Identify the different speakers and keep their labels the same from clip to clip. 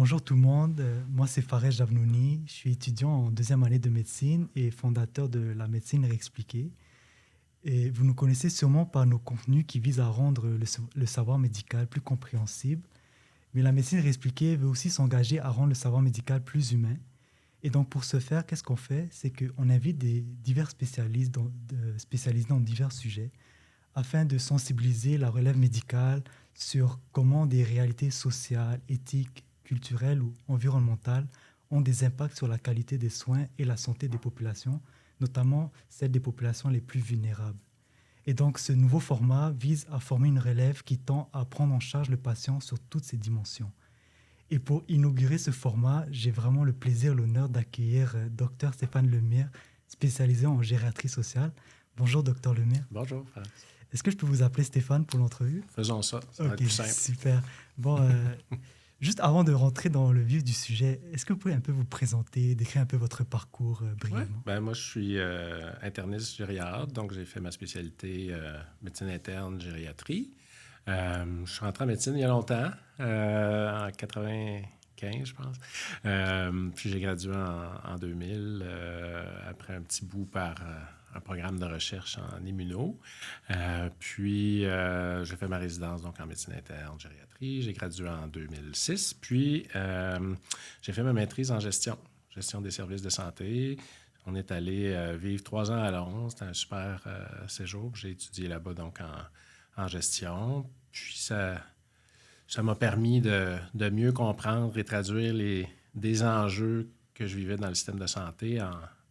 Speaker 1: Bonjour tout le monde, moi c'est Fares Javnouni, je suis étudiant en deuxième année de médecine et fondateur de la médecine réexpliquée. Et vous nous connaissez sûrement par nos contenus qui visent à rendre le savoir médical plus compréhensible. Mais la médecine réexpliquée veut aussi s'engager à rendre le savoir médical plus humain. Et donc pour ce faire, qu'est-ce qu'on fait? C'est qu'on invite des divers spécialistes dans divers sujets afin de sensibiliser la relève médicale sur comment des réalités sociales, éthiques, culturelles ou environnementales ont des impacts sur la qualité des soins et la santé des populations, notamment celles des populations les plus vulnérables. Et donc ce nouveau format vise à former une relève qui tend à prendre en charge le patient sur toutes ses dimensions. Et pour inaugurer ce format, j'ai vraiment le plaisir et l'honneur d'accueillir Dr Stéphane Lemire, spécialisé en gériatrie sociale. Bonjour Dr Lemire.
Speaker 2: Bonjour, Franz.
Speaker 1: Est-ce que je peux vous appeler Stéphane pour l'entrevue?
Speaker 2: Faisons ça, ça va
Speaker 1: Ok,
Speaker 2: être plus simple.
Speaker 1: super. Bon, juste avant de rentrer dans le vif du sujet, est-ce que vous pouvez un peu vous présenter, décrire un peu votre parcours
Speaker 2: Ouais.
Speaker 1: brièvement?
Speaker 2: Ben, moi, je suis interniste gériatre, donc j'ai fait ma spécialité médecine interne, gériatrie. Je suis rentré en médecine il y a longtemps, en 95, je pense. Puis j'ai gradué en 2000, après un petit bout par un programme de recherche en immuno. Puis j'ai fait ma résidence donc en médecine interne, gériatrie. J'ai gradué en 2006. Puis j'ai fait ma maîtrise en gestion des services de santé. On est allé vivre 3 ans à Londres. C'était un super séjour. J'ai étudié là-bas donc en gestion. Puis ça m'a permis de mieux comprendre et traduire des enjeux que je vivais dans le système de santé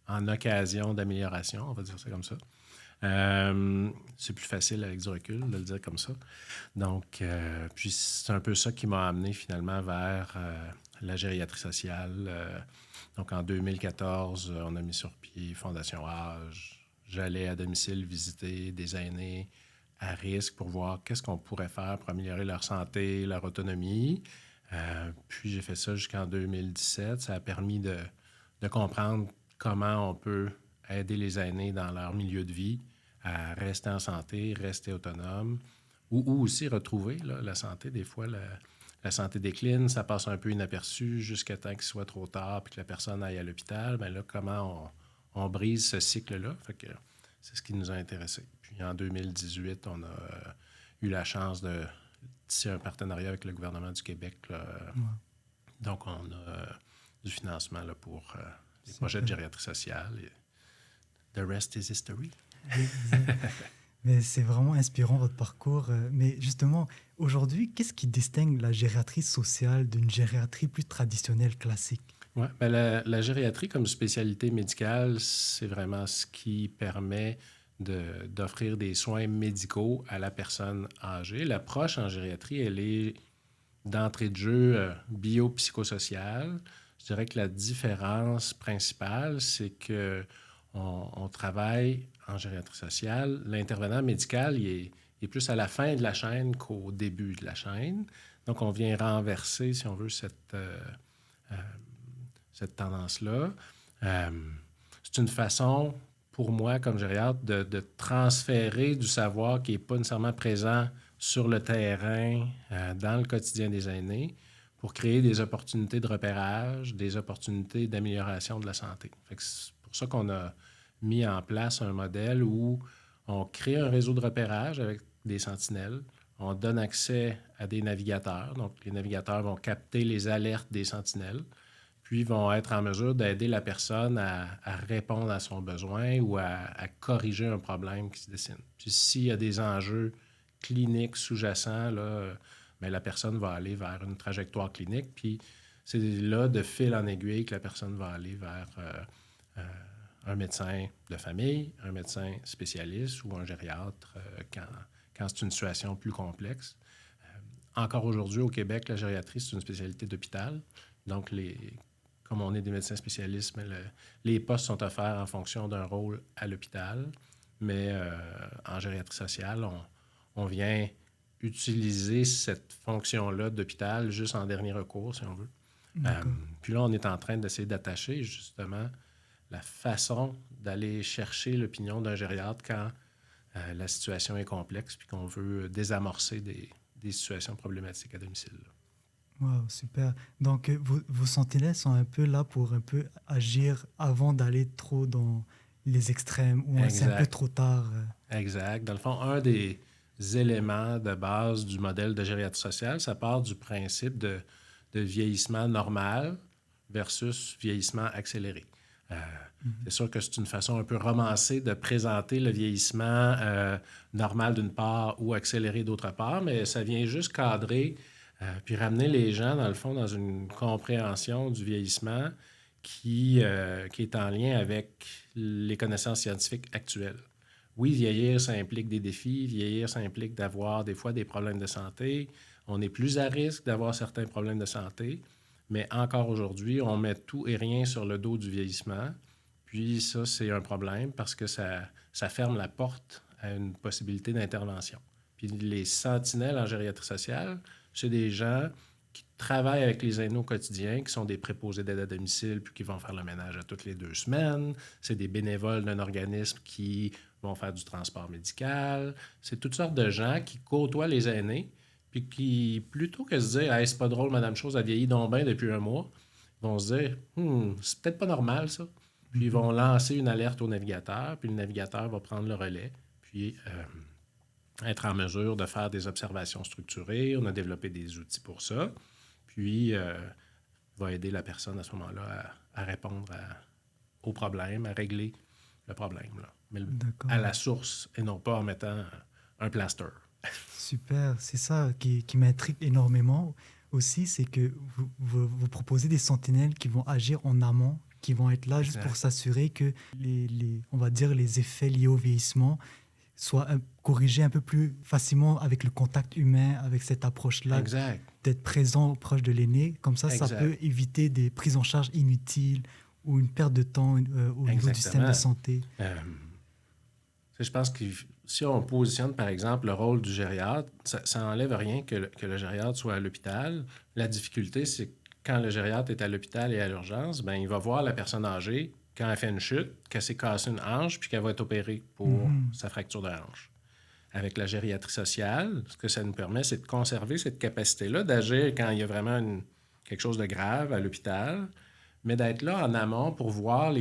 Speaker 2: en occasion d'amélioration, on va dire ça comme ça. C'est plus facile avec du recul de le dire comme ça. Donc, puis c'est un peu ça qui m'a amené finalement vers la gériatrie sociale. Donc, en 2014, on a mis sur pied Fondation Âge. J'allais à domicile visiter des aînés à risque pour voir qu'est-ce qu'on pourrait faire pour améliorer leur santé, leur autonomie. Puis j'ai fait ça jusqu'en 2017. Ça a permis de comprendre comment on peut aider les aînés dans leur milieu de vie à rester en santé, rester autonome, ou aussi retrouver là, la santé. Des fois, la santé décline, ça passe un peu inaperçu jusqu'à temps qu'il soit trop tard puis que la personne aille à l'hôpital. Bien là, comment on brise ce cycle-là? Fait que c'est ce qui nous a intéressés. Puis en 2018, on a eu la chance de tisser un partenariat avec le gouvernement du Québec. Là.
Speaker 1: Ouais.
Speaker 2: Donc, on a du financement là, pour les
Speaker 1: Super.
Speaker 2: projets de gériatrie sociale. Et the rest is history.
Speaker 1: Mais c'est vraiment inspirant votre parcours. Mais justement, aujourd'hui, qu'est-ce qui distingue la gériatrie sociale d'une gériatrie plus traditionnelle, classique?
Speaker 2: Oui, ben la gériatrie comme spécialité médicale, c'est vraiment ce qui permet d'offrir des soins médicaux à la personne âgée. L'approche en gériatrie, elle est d'entrée de jeu biopsychosociale. Je dirais que la différence principale, c'est que on travaille en gériatrie sociale. L'intervenant médical, il est plus à la fin de la chaîne qu'au début de la chaîne. Donc, on vient renverser, si on veut, cette tendance-là. C'est une façon, pour moi, comme gériatre, de transférer du savoir qui n'est pas nécessairement présent sur le terrain, dans le quotidien des aînés, pour créer des opportunités de repérage, des opportunités d'amélioration de la santé. Fait que c'est pour ça qu'on a mis en place un modèle où on crée un réseau de repérage avec des sentinelles. On donne accès à des navigateurs. Donc, les navigateurs vont capter les alertes des sentinelles, puis vont être en mesure d'aider la personne à répondre à son besoin ou à corriger un problème qui se dessine. Puis s'il y a des enjeux cliniques sous-jacents, là, bien, la personne va aller vers une trajectoire clinique, puis c'est là, de fil en aiguille, que la personne va aller vers un médecin de famille, un médecin spécialiste ou un gériatre quand c'est une situation plus complexe. Encore aujourd'hui, au Québec, la gériatrie, c'est une spécialité d'hôpital. Donc, comme on est des médecins spécialistes, mais les postes sont offerts en fonction d'un rôle à l'hôpital. Mais en gériatrie sociale, on vient utiliser cette fonction-là d'hôpital juste en dernier recours, si on veut. Puis là, on est en train d'essayer d'attacher justement la façon d'aller chercher l'opinion d'un gériatre quand la situation est complexe puis qu'on veut désamorcer des situations problématiques à domicile.
Speaker 1: Wow, super. Donc, vos sentinelles sont un peu là pour un peu agir avant d'aller trop dans les extrêmes, ou c'est un peu
Speaker 2: Exact.
Speaker 1: trop tard.
Speaker 2: Exact. Dans le fond, un des éléments de base du modèle de gériatrie sociale, ça part du principe de vieillissement normal versus vieillissement accéléré. Euh,
Speaker 1: Mhm.
Speaker 2: c'est sûr que c'est une façon un peu romancée de présenter le vieillissement normal d'une part ou accéléré d'autre part, mais ça vient juste cadrer puis ramener les gens, dans le fond, dans une compréhension du vieillissement qui est en lien avec les connaissances scientifiques actuelles. Oui, vieillir, ça implique des défis. Vieillir, ça implique d'avoir des fois des problèmes de santé. On est plus à risque d'avoir certains problèmes de santé. Mais encore aujourd'hui, on met tout et rien sur le dos du vieillissement. Puis ça, c'est un problème parce que ça ferme la porte à une possibilité d'intervention. Puis les sentinelles en gériatrie sociale, c'est des gens qui travaillent avec les aînés au quotidien, qui sont des préposés d'aide à domicile, puis qui vont faire le ménage à toutes les 2 semaines. C'est des bénévoles d'un organisme qui vont faire du transport médical. C'est toutes sortes de gens qui côtoient les aînés, puis qui, plutôt que de se dire hey, c'est pas drôle, Madame Chose a vieilli donc bien depuis un mois, vont se dire c'est peut-être pas normal ça. Puis ils vont
Speaker 1: Mhm.
Speaker 2: lancer une alerte au navigateur, puis le navigateur va prendre le relais, puis être en mesure de faire des observations structurées. On a développé des outils pour ça, puis va aider la personne à ce moment-là à répondre au problème, à régler le problème. Là. Mais à
Speaker 1: D'accord.
Speaker 2: la source et non pas en mettant un plaster.
Speaker 1: Super. C'est ça qui m'intrigue énormément aussi, c'est que vous proposez des sentinelles qui vont agir en amont, qui vont être là juste pour
Speaker 2: Exact.
Speaker 1: s'assurer que on va dire, les effets liés au vieillissement soient corrigés un peu plus facilement avec le contact humain, avec cette approche-là
Speaker 2: Exact.
Speaker 1: d'être présent proche de l'aîné. Comme ça
Speaker 2: Exact.
Speaker 1: peut éviter des prises en charge inutiles ou une perte de temps au niveau du système de
Speaker 2: Exactement.
Speaker 1: santé.
Speaker 2: Euh, je pense que si on positionne, par exemple, le rôle du gériatre, ça n'enlève rien que le gériatre soit à l'hôpital. La difficulté, c'est que quand le gériatre est à l'hôpital et à l'urgence, ben, il va voir la personne âgée quand elle fait une chute, qu'elle s'est cassée une hanche, puis qu'elle va être opérée pour
Speaker 1: Mhm.
Speaker 2: sa fracture de hanche. Avec la gériatrie sociale, ce que ça nous permet, c'est de conserver cette capacité-là d'agir quand il y a vraiment quelque chose de grave à l'hôpital, mais d'être là en amont pour voir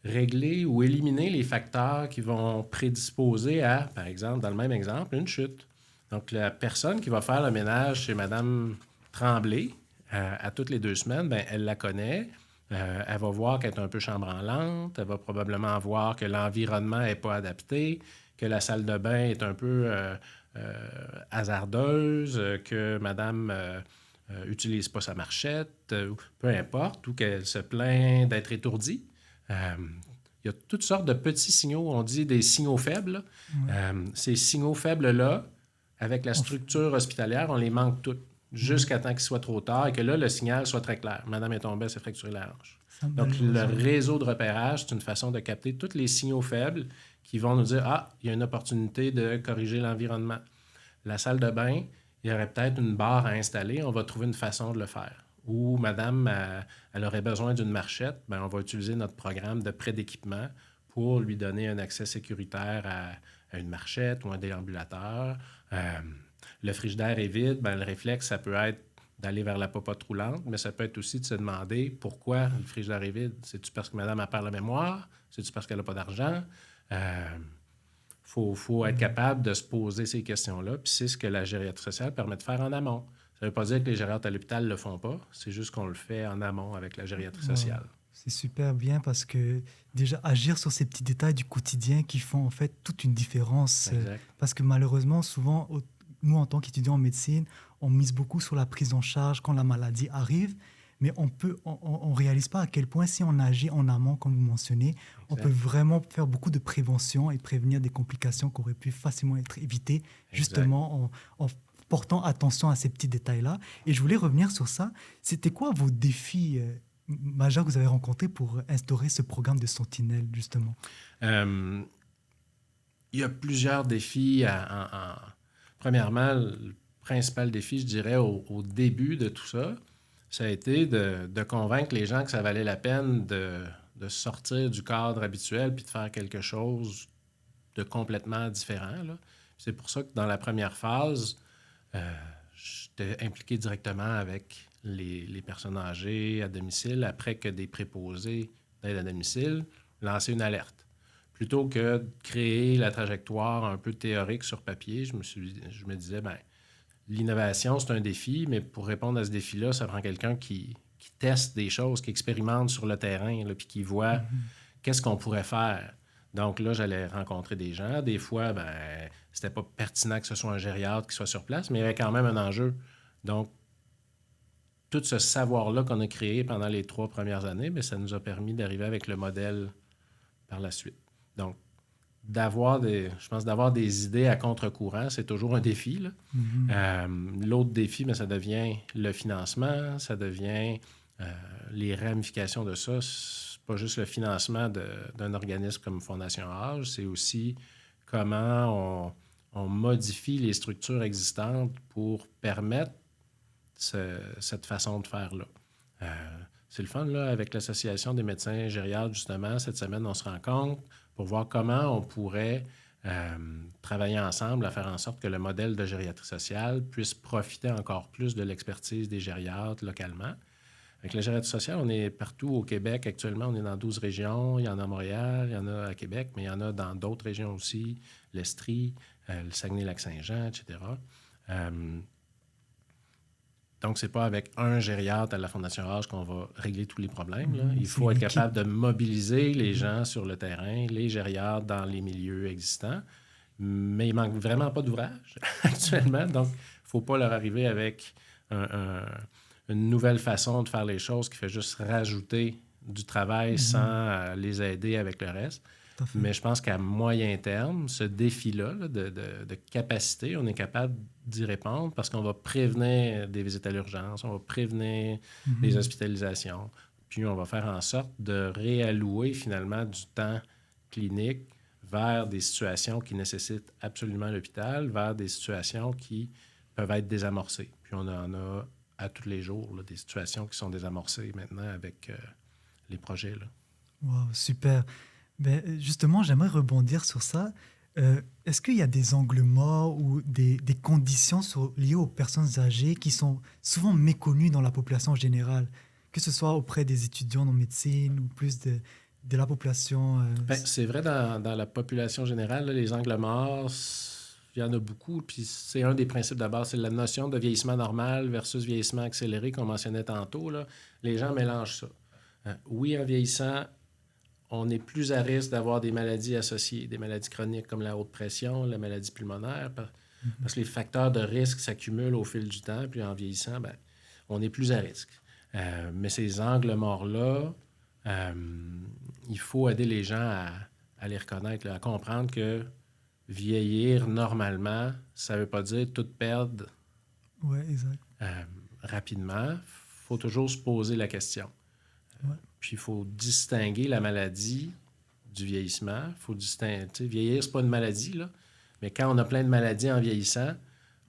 Speaker 2: régler ou éliminer les facteurs qui vont prédisposer à, par exemple, dans le même exemple, une chute. Donc, la personne qui va faire le ménage chez Mme Tremblay à toutes les 2 semaines, ben, elle la connaît. Elle va voir qu'elle est un peu chambranlante. Elle va probablement voir que l'environnement n'est pas adapté, que la salle de bain est un peu hasardeuse, que Madame utilise pas sa marchette, peu importe, ou qu'elle se plaint d'être étourdie. Euh, il y a toutes sortes de petits signaux, on dit des signaux faibles.
Speaker 1: Ouais.
Speaker 2: Ces signaux faibles-là, avec la
Speaker 1: Enfin,
Speaker 2: structure hospitalière, on les manque toutes,
Speaker 1: ouais.
Speaker 2: jusqu'à temps qu'il soit trop tard et que là, le signal soit très clair. Madame est tombée, elle s'est fracturée la hanche.
Speaker 1: Ça,
Speaker 2: Donc, le
Speaker 1: malheureusement.
Speaker 2: réseau de repérage, c'est une façon de capter tous les signaux faibles qui vont nous dire ah, il y a une opportunité de corriger l'environnement. La salle de bain, il y aurait peut-être une barre à installer, on va trouver une façon de le faire. Ou madame, elle aurait besoin d'une marchette, ben, on va utiliser notre programme de prêt d'équipement pour lui donner un accès sécuritaire à une marchette ou un déambulateur. Le frigidaire est vide, ben, le réflexe, ça peut être d'aller vers la popote roulante, mais ça peut être aussi de se demander pourquoi le frigidaire est vide. C'est-tu parce que madame a perd la mémoire? C'est-tu parce qu'elle n'a pas d'argent? Faut être
Speaker 1: Mhm.
Speaker 2: capable de se poser ces questions-là, puis c'est ce que la gériatrie sociale permet de faire en amont. Ça ne veut pas dire que les gériatres à l'hôpital ne le font pas, c'est juste qu'on le fait en amont avec la gériatrie
Speaker 1: Wow.
Speaker 2: sociale.
Speaker 1: C'est super bien parce que déjà agir sur ces petits détails du quotidien qui font en fait toute une différence.
Speaker 2: Exact.
Speaker 1: Parce que malheureusement, souvent, nous en tant qu'étudiants en médecine, on mise beaucoup sur la prise en charge quand la maladie arrive, mais on réalise pas à quel point si on agit en amont, comme vous mentionnez, on peut
Speaker 2: Exact.
Speaker 1: vraiment faire beaucoup de prévention et prévenir des complications qui auraient pu facilement être évitées
Speaker 2: Exact.
Speaker 1: justement en portant attention à ces petits détails-là. Et je voulais revenir sur ça. C'était quoi vos défis majeurs que vous avez rencontrés pour instaurer ce programme de Sentinelle, justement?
Speaker 2: Euh, il y a plusieurs défis. Premièrement, le principal défi, je dirais, au début de tout ça, ça a été de convaincre les gens que ça valait la peine de sortir du cadre habituel puis de faire quelque chose de complètement différent. Là. C'est pour ça que dans la première phase, euh, j'étais impliqué directement avec les personnes âgées à domicile après que des préposés d'aide à domicile lançaient une alerte. Plutôt que de créer la trajectoire un peu théorique sur papier, je me disais, ben, l'innovation, c'est un défi, mais pour répondre à ce défi-là, ça prend quelqu'un qui teste des choses, qui expérimente sur le terrain, là, puis qui voit qu'est-ce qu'on pourrait faire. Donc là, j'allais rencontrer des gens. Des fois, ben, c'était pas pertinent que ce soit un gériatre qui soit sur place, mais il y avait quand même un enjeu. Donc, tout ce savoir-là qu'on a créé pendant les 3 premières années, bien, ça nous a permis d'arriver avec le modèle par la suite. Donc, je pense d'avoir des idées à contre-courant, c'est toujours un défi, là. L'autre défi, bien, ça devient le financement, ça devient les ramifications de ça. C'est pas juste le financement d'un organisme comme Fondation Âge, c'est aussi comment on modifie les structures existantes pour permettre cette façon de faire-là. C'est le fun, là, avec l'Association des médecins gériatres, justement, cette semaine, on se rencontre pour voir comment on pourrait travailler ensemble à faire en sorte que le modèle de gériatrie sociale puisse profiter encore plus de l'expertise des gériatres localement. Avec la gériatrie sociale, on est partout au Québec. Actuellement, on est dans 12 régions. Il y en a à Montréal, il y en a à Québec, mais il y en a dans d'autres régions aussi, l'Estrie, le Saguenay-Lac-Saint-Jean, etc. Donc, ce n'est pas avec un gériatre à la Fondation Âge qu'on va régler tous les problèmes, là. Il faut être capable de mobiliser les gens sur le terrain, les gériatres dans les milieux existants. Mais il ne manque vraiment pas d'ouvrage actuellement. Donc, il ne faut pas leur arriver avec une nouvelle façon de faire les choses qui fait juste rajouter du travail sans les aider avec le reste. Mais je pense qu'à moyen terme, ce défi-là là, de capacité, on est capable d'y répondre parce qu'on va prévenir des visites à l'urgence, on va prévenir des hospitalisations, puis on va faire en sorte de réallouer finalement du temps clinique vers des situations qui nécessitent absolument l'hôpital, vers des situations qui peuvent être désamorcées. Puis on en a à tous les jours, là, des situations qui sont désamorcées maintenant avec les projets, là.
Speaker 1: Wow, super. Ben, justement, j'aimerais rebondir sur ça. Est-ce qu'il y a des angles morts ou des conditions liées aux personnes âgées qui sont souvent méconnues dans la population générale, que ce soit auprès des étudiants en médecine ou plus de la population?
Speaker 2: Ben, c'est vrai dans la population générale, là, les angles morts, il y en a beaucoup. Puis c'est un des principes de base, c'est la notion de vieillissement normal versus vieillissement accéléré qu'on mentionnait tantôt, là. Les gens mélangent ça. Oui, en vieillissant, on est plus à risque d'avoir des maladies associées, des maladies chroniques comme la haute pression, la maladie pulmonaire, parce que les facteurs de risque s'accumulent au fil du temps, puis en vieillissant, ben, on est plus à risque. Mais ces angles morts-là, il faut aider les gens à les reconnaître, là, à comprendre que vieillir normalement, ça ne veut pas dire tout perdre
Speaker 1: Exact.
Speaker 2: rapidement. Il faut toujours se poser la question. Puis il faut distinguer la maladie du vieillissement. Il faut distinguer. Vieillir, c'est pas une maladie, là. Mais quand on a plein de maladies en vieillissant,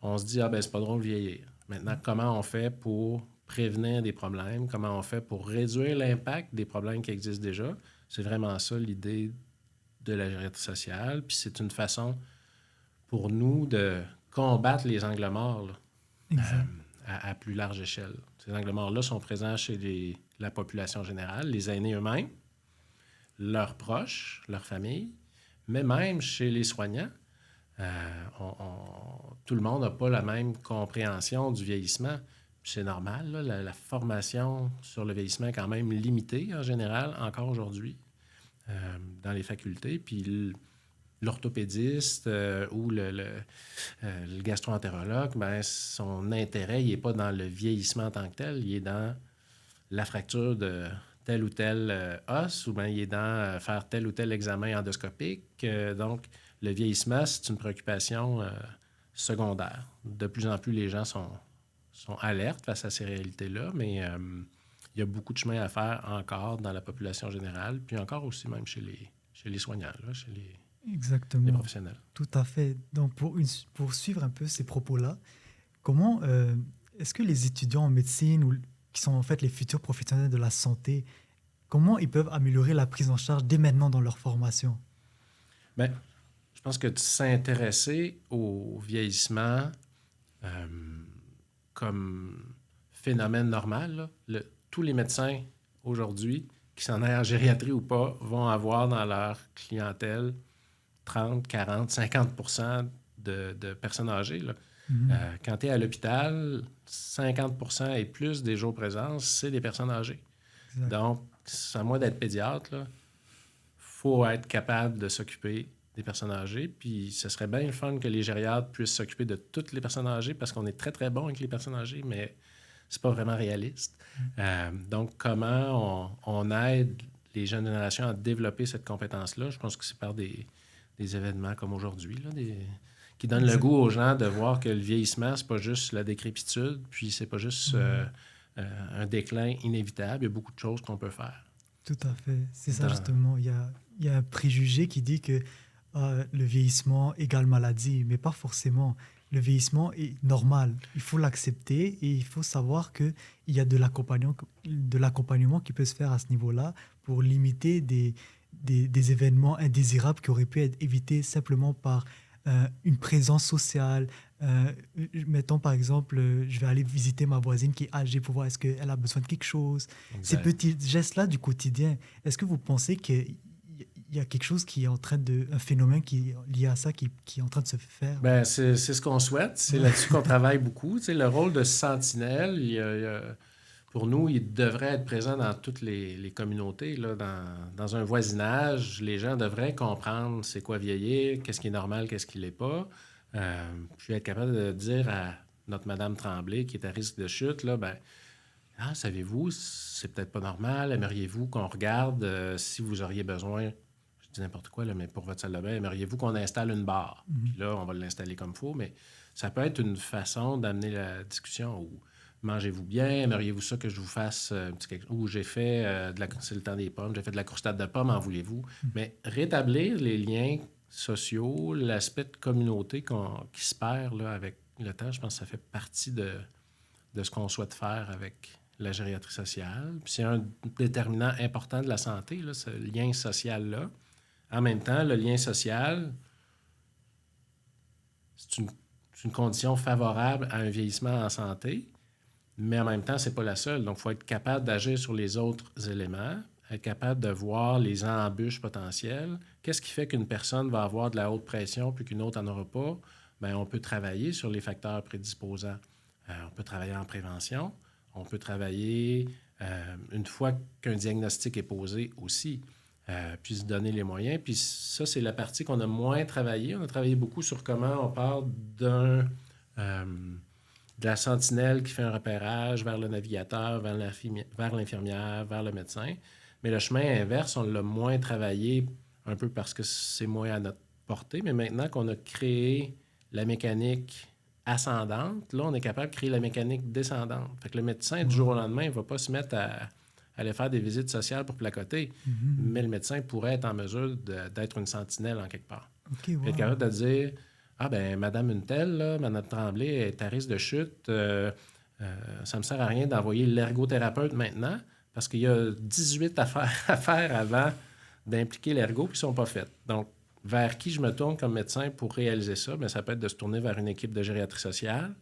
Speaker 2: on se dit, ah ben c'est pas drôle de vieillir. Maintenant, comment on fait pour prévenir des problèmes? Comment on fait pour réduire l'impact des problèmes qui existent déjà? C'est vraiment ça l'idée de la gériatrie sociale. Puis c'est une façon pour nous de combattre les angles morts, là, à plus large échelle. Ces angles morts-là sont présents chez la population générale, les aînés eux-mêmes, leurs proches, leurs familles, mais même chez les soignants. Tout le monde n'a pas la même compréhension du vieillissement. Puis c'est normal, là, la formation sur le vieillissement est quand même limitée en général, encore aujourd'hui, dans les facultés. Puis l'orthopédiste ou le gastro-entérologue, ben, son intérêt, il n'est pas dans le vieillissement en tant que tel, il est dans la fracture de tel ou tel os, ou bien il est dans faire tel ou tel examen endoscopique. Donc, le vieillissement, c'est une préoccupation secondaire. De plus en plus, les gens sont alertes face à ces réalités-là, mais il y a beaucoup de chemin à faire encore dans la population générale, puis encore aussi même chez les soignants, là, chez
Speaker 1: Exactement.
Speaker 2: les professionnels.
Speaker 1: Tout à fait. Donc, pour suivre un peu ces propos-là, comment est-ce que les étudiants en médecine ou qui sont en fait les futurs professionnels de la santé, comment ils peuvent améliorer la prise en charge dès maintenant dans leur formation?
Speaker 2: Bien, je pense que de s'intéresser au vieillissement, comme phénomène normal, là. Tous les médecins aujourd'hui, qui s'en aillent en gériatrie ou pas, vont avoir dans leur clientèle 30, 40, 50 de personnes âgées. Là. Quand tu es à l'hôpital, 50 et plus des jours présents, c'est des personnes âgées.
Speaker 1: Exact.
Speaker 2: Donc, à moins d'être pédiatre, il faut être capable de s'occuper des personnes âgées. Puis, ce serait bien le fun que les gériatres puissent s'occuper de toutes les personnes âgées parce qu'on est très, très bon avec les personnes âgées, mais c'est pas vraiment réaliste. Donc, comment on aide les jeunes générations à développer cette compétence-là? Je pense que c'est par des événements comme aujourd'hui, là, qui donnent le goût aux gens de voir que le vieillissement, c'est pas juste la décrépitude, puis c'est pas juste un déclin inévitable. Il y a beaucoup de choses qu'on peut faire.
Speaker 1: Tout à fait. C'est ça, justement. Il y a un préjugé qui dit que le vieillissement égale maladie, mais pas forcément. Le vieillissement est normal. Il faut l'accepter et il faut savoir qu'il y a de l'accompagnement qui peut se faire à ce niveau-là pour limiter des événements indésirables qui auraient pu être évités simplement par une présence sociale. Mettons, par exemple, je vais aller visiter ma voisine qui est âgée pour voir est-ce qu'elle a besoin de quelque chose.
Speaker 2: Exact.
Speaker 1: Ces petits gestes-là du quotidien, est-ce que vous pensez qu'il y a quelque chose qui est en train un phénomène qui est lié à ça, qui est en train de se faire?
Speaker 2: Bien, c'est ce qu'on souhaite. C'est là-dessus qu'on travaille beaucoup. Tu sais, le rôle de sentinelle, pour nous, il devrait être présent dans toutes les communautés. Là, dans un voisinage, les gens devraient comprendre c'est quoi vieillir, qu'est-ce qui est normal, qu'est-ce qui ne l'est pas. Puis être capable de dire à notre Madame Tremblay, qui est à risque de chute, là, ben, savez-vous, c'est peut-être pas normal. Aimeriez-vous qu'on regarde si vous auriez besoin, je dis n'importe quoi, là, mais pour votre salle de bain, aimeriez-vous qu'on installe une barre? Puis là, on va l'installer comme il faut, mais ça peut être une façon d'amener la discussion où mangez-vous bien, aimeriez-vous ça que je vous fasse un petit quelque chose? Ou j'ai fait c'est le temps des pommes, j'ai fait de la croustade de pommes, en voulez-vous? Mais rétablir les liens sociaux, l'aspect de communauté qui se perd là, avec le temps, je pense que ça fait partie de ce qu'on souhaite faire avec la gériatrie sociale. Puis c'est un déterminant important de la santé, là, ce lien social-là. En même temps, le lien social, c'est une condition favorable à un vieillissement en santé, mais en même temps, ce n'est pas la seule. Donc, il faut être capable d'agir sur les autres éléments, être capable de voir les embûches potentielles. Qu'est-ce qui fait qu'une personne va avoir de la haute pression puis qu'une autre n'en aura pas? Bien, on peut travailler sur les facteurs prédisposants. On peut travailler en prévention. On peut travailler une fois qu'un diagnostic est posé aussi, puis se donner les moyens. Puis ça, c'est la partie qu'on a moins travaillé. On a travaillé beaucoup sur comment on parle de la sentinelle qui fait un repérage vers le navigateur, vers l'infirmière, vers le médecin. Mais le chemin inverse, on l'a moins travaillé, un peu parce que c'est moins à notre portée. Mais maintenant qu'on a créé la mécanique ascendante, là, on est capable de créer la mécanique descendante. Fait que le médecin, du jour au lendemain, il ne va pas se mettre à aller faire des visites sociales pour placoter. Mais le médecin pourrait être en mesure d'être une sentinelle en quelque part.
Speaker 1: Okay, wow.
Speaker 2: Être capable de dire... Ah, ben Madame une telle, là, Madame Tremblay est à risque de chute. Ça ne me sert à rien d'envoyer l'ergothérapeute maintenant parce qu'il y a 18 affaires à faire avant d'impliquer l'ergo qui ne sont pas faites. Donc, vers qui je me tourne comme médecin pour réaliser ça? Bien, ça peut être de se tourner vers une équipe de gériatrie sociale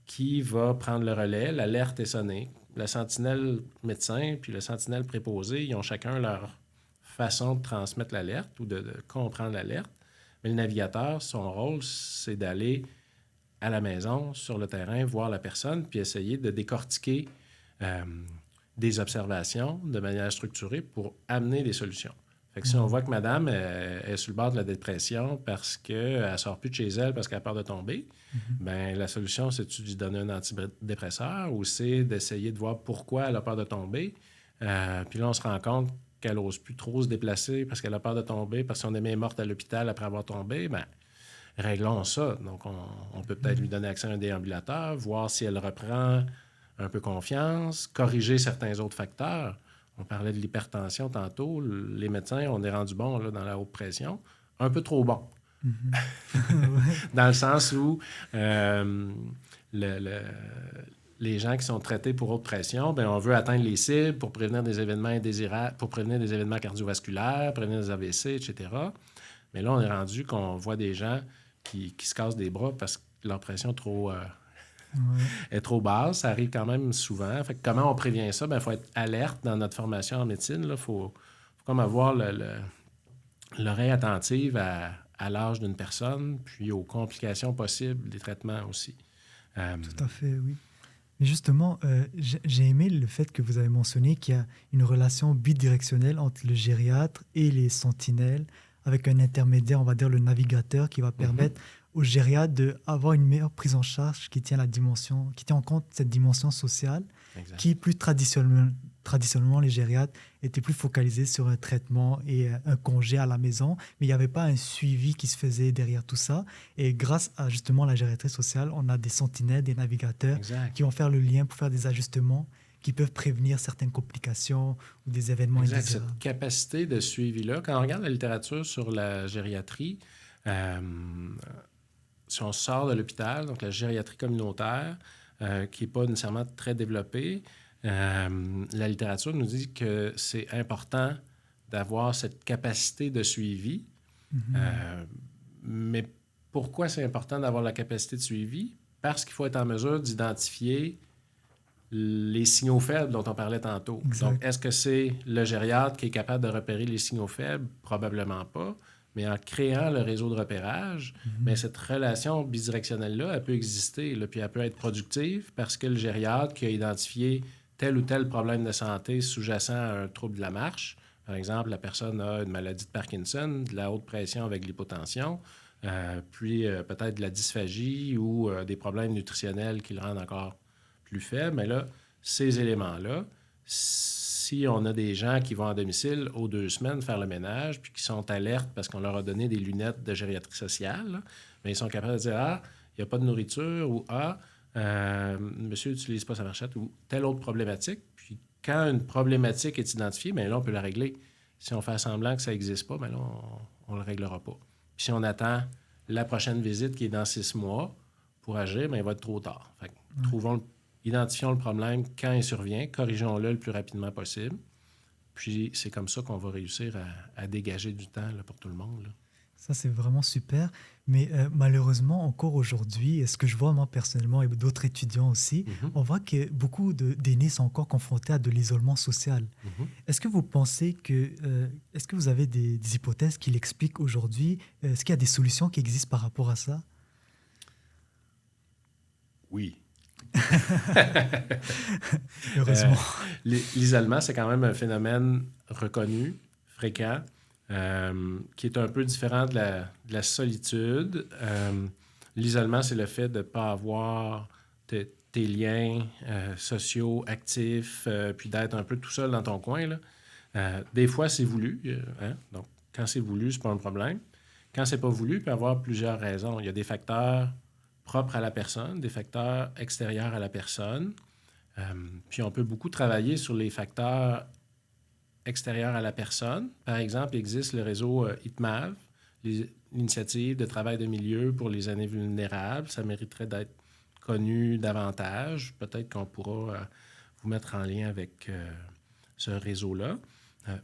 Speaker 2: qui va prendre le relais. L'alerte est sonnée. La sentinelle médecin puis le sentinelle préposé, ils ont chacun leur façon de transmettre l'alerte ou de comprendre l'alerte. Mais le navigateur, son rôle, c'est d'aller à la maison, sur le terrain, voir la personne, puis essayer de décortiquer des observations de manière structurée pour amener des solutions. Fait que si on voit que madame est sur le bord de la dépression parce qu'elle ne sort plus de chez elle parce qu'elle a peur de tomber, bien, la solution, c'est-tu de lui donner un antidépresseur ou c'est d'essayer de voir pourquoi elle a peur de tomber? Puis là, on se rend compte qu'elle n'ose plus trop se déplacer parce qu'elle a peur de tomber, parce que son aimée est morte à l'hôpital après avoir tombé, bien, réglons ça. Donc, on peut peut-être lui donner accès à un déambulateur, voir si elle reprend un peu confiance, corriger certains autres facteurs. On parlait de l'hypertension tantôt. Les médecins, on est rendu bon là, dans la haute pression. Un peu trop bon. Dans le sens où les gens qui sont traités pour haute pression, bien, on veut atteindre les cibles pour prévenir des événements indésirables, pour prévenir des événements cardiovasculaires, prévenir des AVC, etc. Mais là, on est rendu qu'on voit des gens qui se cassent des bras parce que leur pression est trop
Speaker 1: Ouais,
Speaker 2: est trop basse. Ça arrive quand même souvent. Fait que comment on prévient ça? Il faut être alerte dans notre formation en médecine. Il faut comme avoir l'oreille attentive à l'âge d'une personne, puis aux complications possibles des traitements aussi. Euh,
Speaker 1: tout à fait, oui. Mais justement, j'ai aimé le fait que vous avez mentionné qu'il y a une relation bidirectionnelle entre le gériatre et les sentinelles, avec un intermédiaire, on va dire le navigateur, qui va
Speaker 2: mhm,
Speaker 1: permettre au gériatre d'avoir une meilleure prise en charge qui tient en compte cette dimension sociale,
Speaker 2: exact.
Speaker 1: qui plus traditionnellement les gériatres étaient plus focalisés sur un traitement et un congé à la maison, mais il n'y avait pas un suivi qui se faisait derrière tout ça. Et grâce à justement la gériatrie sociale, on a des sentinelles, des navigateurs
Speaker 2: Exact.
Speaker 1: qui vont faire le lien pour faire des ajustements qui peuvent prévenir certaines complications ou des événements
Speaker 2: Exact. Cette
Speaker 1: indésirables.
Speaker 2: capacité de suivi-là, quand on regarde la littérature sur la gériatrie, euh, si on sort de l'hôpital, donc la gériatrie communautaire, qui n'est pas nécessairement très développée, la littérature nous dit que c'est important d'avoir cette capacité de suivi.
Speaker 1: Mhm.
Speaker 2: Euh, mais pourquoi c'est important d'avoir la capacité de suivi? Parce qu'il faut être en mesure d'identifier les signaux faibles dont on parlait tantôt. Donc,
Speaker 1: Exact.
Speaker 2: est-ce que c'est le gériatre qui est capable de repérer les signaux faibles? Probablement pas. Mais en créant le réseau de repérage, bien,
Speaker 1: Mhm.
Speaker 2: cette relation bidirectionnelle-là, elle peut exister, là, puis elle peut être productive parce que le gériatre qui a identifié tel ou tel problème de santé sous-jacent à un trouble de la marche, par exemple, la personne a une maladie de Parkinson, de la haute pression avec l'hypotension, puis peut-être de la dysphagie ou des problèmes nutritionnels qui le rendent encore plus faible, mais là, ces éléments-là, si on a des gens qui vont à domicile aux 2 semaines faire le ménage, puis qui sont alertes parce qu'on leur a donné des lunettes de gériatrie sociale, là, bien, ils sont capables de dire, ah, il n'y a pas de nourriture, ou ah, monsieur n'utilise pas sa marchette, ou telle autre problématique. Puis quand une problématique est identifiée, bien là, on peut la régler. Si on fait semblant que ça n'existe pas, bien là, on ne le réglera pas. Puis si on attend la prochaine visite qui est dans 6 mois pour agir, bien, il va être trop tard. Fait que
Speaker 1: Ouais.
Speaker 2: trouvons identifions le problème quand il survient, corrigeons-le le plus rapidement possible. Puis c'est comme ça qu'on va réussir à dégager du temps là, pour tout le monde. Là.
Speaker 1: Ça, c'est vraiment super. Mais malheureusement, encore aujourd'hui, et ce que je vois moi personnellement et d'autres étudiants aussi,
Speaker 2: Mhm,
Speaker 1: on voit que beaucoup d'aînés sont encore confrontés à de l'isolement social.
Speaker 2: mhm.
Speaker 1: Est-ce que vous pensez que, est-ce que vous avez des hypothèses qui l'expliquent aujourd'hui? Est-ce qu'il y a des solutions qui existent par rapport à ça?
Speaker 2: Oui. Euh,
Speaker 1: Heureusement.
Speaker 2: L'isolement, c'est quand même un phénomène reconnu, fréquent, qui est un peu différent de la solitude. L'isolement, c'est le fait de ne pas avoir tes liens sociaux actifs, puis d'être un peu tout seul dans ton coin. Là. Des fois, c'est voulu. Hein? Donc, quand c'est voulu, c'est pas un problème. Quand c'est pas voulu, il peut y avoir plusieurs raisons. Il y a des facteurs propres à la personne, des facteurs extérieurs à la personne. Euh, Puis on peut beaucoup travailler sur les facteurs extérieurs à la personne. Par exemple, il existe le réseau ITMAV, l'initiative de travail de milieu pour les aînés vulnérables. Ça mériterait d'être connu davantage. Peut-être qu'on pourra vous mettre en lien avec ce réseau-là.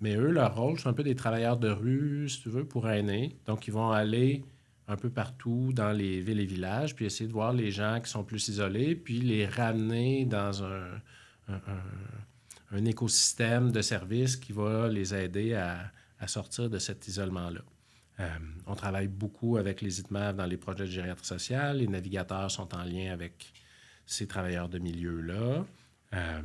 Speaker 2: Mais eux, leur rôle, c'est un peu des travailleurs de rue, si tu veux, pour aînés. Donc, ils vont aller un peu partout dans les villes et villages, puis essayer de voir les gens qui sont plus isolés, puis les ramener dans un- un écosystème de services qui va les aider à sortir de cet isolement-là. On travaille beaucoup avec les ITMAV dans les projets de gériatrie sociale. Les navigateurs sont en lien avec ces travailleurs de milieu-là. Euh,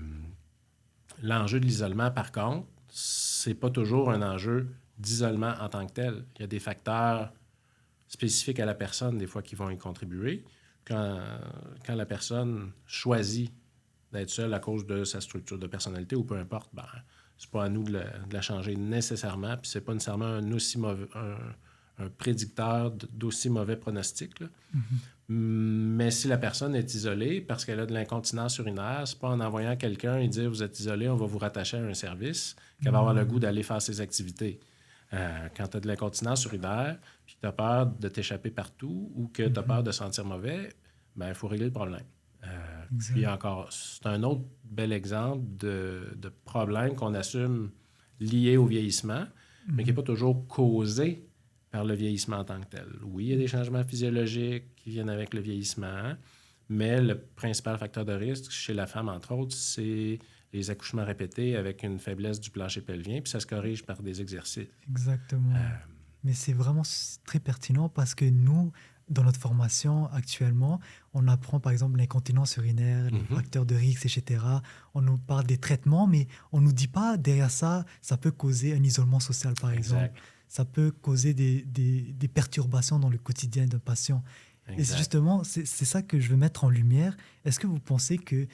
Speaker 2: L'enjeu de l'isolement, par contre, c'est pas toujours un enjeu d'isolement en tant que tel. Il y a des facteurs spécifiques à la personne, des fois, qui vont y contribuer. Quand la personne choisit d'être seule à cause de sa structure de personnalité ou peu importe, ben, c'est pas à nous de la changer nécessairement, puis c'est pas nécessairement un prédicteur d'aussi mauvais pronostic. Là.
Speaker 1: Mhm.
Speaker 2: Mais si la personne est isolée parce qu'elle a de l'incontinence urinaire, c'est pas en envoyant quelqu'un et dire vous êtes isolé, on va vous rattacher à un service qu'elle va avoir le goût
Speaker 1: Mhm.
Speaker 2: d'aller faire ses activités. Quand tu as de l'incontinence urinaire, puis que tu as peur de t'échapper partout ou que tu as peur
Speaker 1: Mhm.
Speaker 2: de sentir mauvais, ben il faut régler le problème. Puis
Speaker 1: Exact.
Speaker 2: encore, c'est un autre bel exemple de problème qu'on assume lié au vieillissement, mais qui n'est
Speaker 1: Mhm.
Speaker 2: pas toujours causé par le vieillissement en tant que tel. Oui, il y a des changements physiologiques qui viennent avec le vieillissement. Mais le principal facteur de risque chez la femme, entre autres, c'est les accouchements répétés avec une faiblesse du plancher pelvien, puis ça se corrige par des exercices.
Speaker 1: Exactement. Mais c'est vraiment très pertinent parce que nous, dans notre formation actuellement, on apprend par exemple l'incontinence urinaire, les facteurs de risque, etc. On nous parle des traitements, mais on ne nous dit pas derrière ça, ça peut causer un isolement social par exemple. Ça peut causer des perturbations dans le quotidien d'un patient. Et justement, c'est ça que je veux mettre en lumière. Est-ce que vous pensez que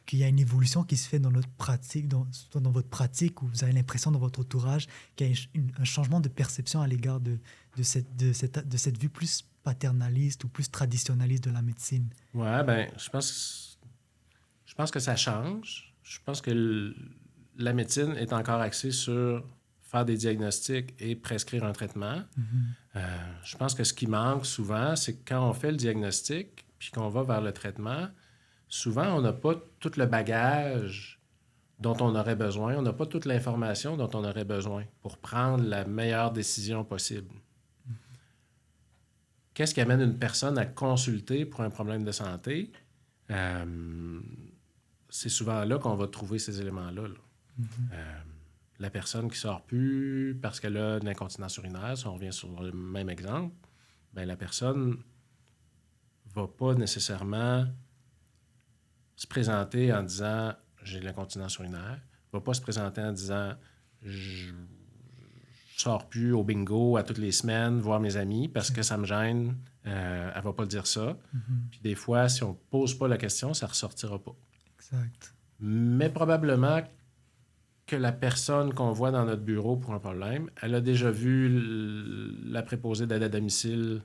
Speaker 1: qu'il y a une évolution qui se fait dans notre pratique, dans votre pratique, où vous avez l'impression dans votre entourage qu'il y a un changement de perception à l'égard de cette vue plus paternaliste ou plus traditionnaliste de la médecine?
Speaker 2: Ouais, ben, je pense que ça change. Je pense que la médecine est encore axée sur faire des diagnostics et prescrire un traitement. Je pense que ce qui manque souvent, c'est que quand on fait le diagnostic puis qu'on va vers le traitement, souvent, on n'a pas tout le bagage dont on aurait besoin. On n'a pas toute l'information dont on aurait besoin pour prendre la meilleure décision possible. Qu'est-ce qui amène une personne à consulter pour un problème de santé? C'est souvent là qu'on va trouver ces éléments-là. La personne qui ne sort plus parce qu'elle a une incontinence urinaire, si on revient sur le même exemple, bien, la personne ne va pas nécessairement se présenter en disant « j'ai de l'incontinence urinaire », ne va pas se présenter en disant « je sors plus au bingo à toutes les semaines voir mes amis parce que ça me gêne ». Elle ne va pas le dire ça. Puis des fois, si on ne pose pas la question, ça ne ressortira pas.
Speaker 1: Exact.
Speaker 2: Mais probablement que la personne qu'on voit dans notre bureau pour un problème, elle a déjà vu la préposée d'aide à domicile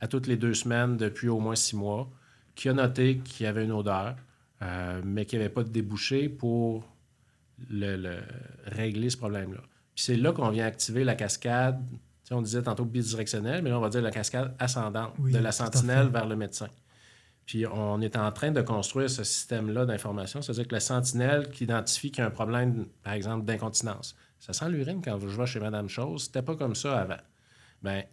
Speaker 2: à toutes les 2 semaines depuis au moins 6 mois, qui a noté qu'il y avait une odeur, mais qu'il n'y avait pas de débouché pour régler ce problème-là. Puis c'est là qu'on vient activer la cascade, on disait tantôt bidirectionnelle, mais là, on va dire la cascade ascendante, de la sentinelle vers le médecin. Puis on est en train de construire ce système-là d'information, c'est-à-dire que la sentinelle qui identifie qu'il y a un problème, par exemple, d'incontinence. Ça sent l'urine quand je vais chez Madame Chose, c'était pas comme ça avant. Bien,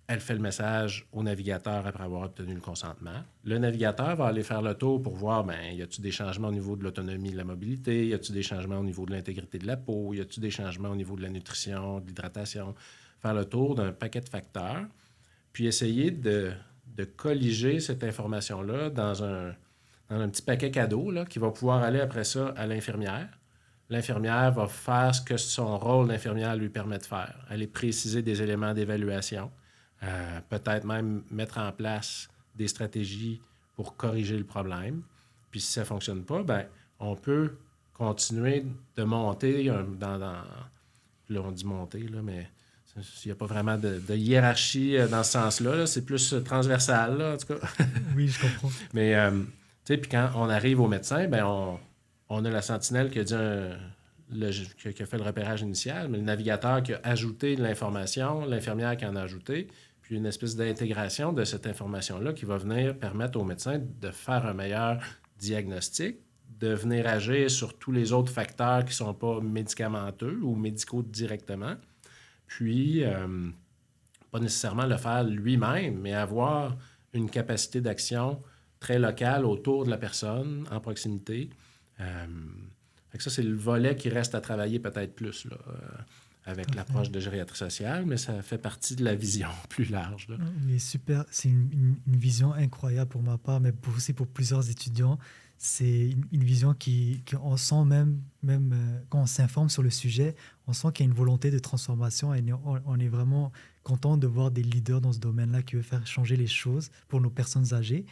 Speaker 2: elle fait le message au navigateur après avoir obtenu le consentement. Le navigateur va aller faire le tour pour voir, bien, y a-t-il des changements au niveau de l'autonomie de la mobilité? Y a-t-il des changements au niveau de l'intégrité de la peau? Y a-t-il des changements au niveau de la nutrition, de l'hydratation? Faire le tour d'un paquet de facteurs, puis essayer de colliger cette information-là dans un petit paquet cadeau là, qui va pouvoir aller après ça à l'infirmière. L'infirmière va faire ce que son rôle d'infirmière lui permet de faire. Aller préciser des éléments d'évaluation, peut-être même mettre en place des stratégies pour corriger le problème. Puis si ça ne fonctionne pas, bien, on peut continuer de monter là, on dit monter, là, mais il n'y a pas vraiment de hiérarchie dans ce sens-là. Là. C'est plus transversal, là, en tout cas.
Speaker 1: Oui, je comprends.
Speaker 2: Mais, tu sais, puis quand on arrive au médecin, bien, on a la sentinelle qui a qui a fait le repérage initial, mais le navigateur qui a ajouté de l'information, l'infirmière qui en a ajouté, puis une espèce d'intégration de cette information-là qui va venir permettre au médecin de faire un meilleur diagnostic, de venir agir sur tous les autres facteurs qui ne sont pas médicamenteux ou médicaux directement. Puis, pas nécessairement le faire lui-même, mais avoir une capacité d'action très locale autour de la personne, en proximité. Fait que ça, c'est le volet qui reste à travailler peut-être plus là, avec l'approche de gériatrie sociale, mais ça fait partie de la vision plus large. Là.
Speaker 1: Mais super, c'est une vision incroyable pour ma part, mais aussi pour plusieurs étudiants. C'est une vision qu'on sent même quand on s'informe sur le sujet, on sent qu'il y a une volonté de transformation et on est vraiment content de voir des leaders dans ce domaine-là qui veulent faire changer les choses pour nos personnes âgées.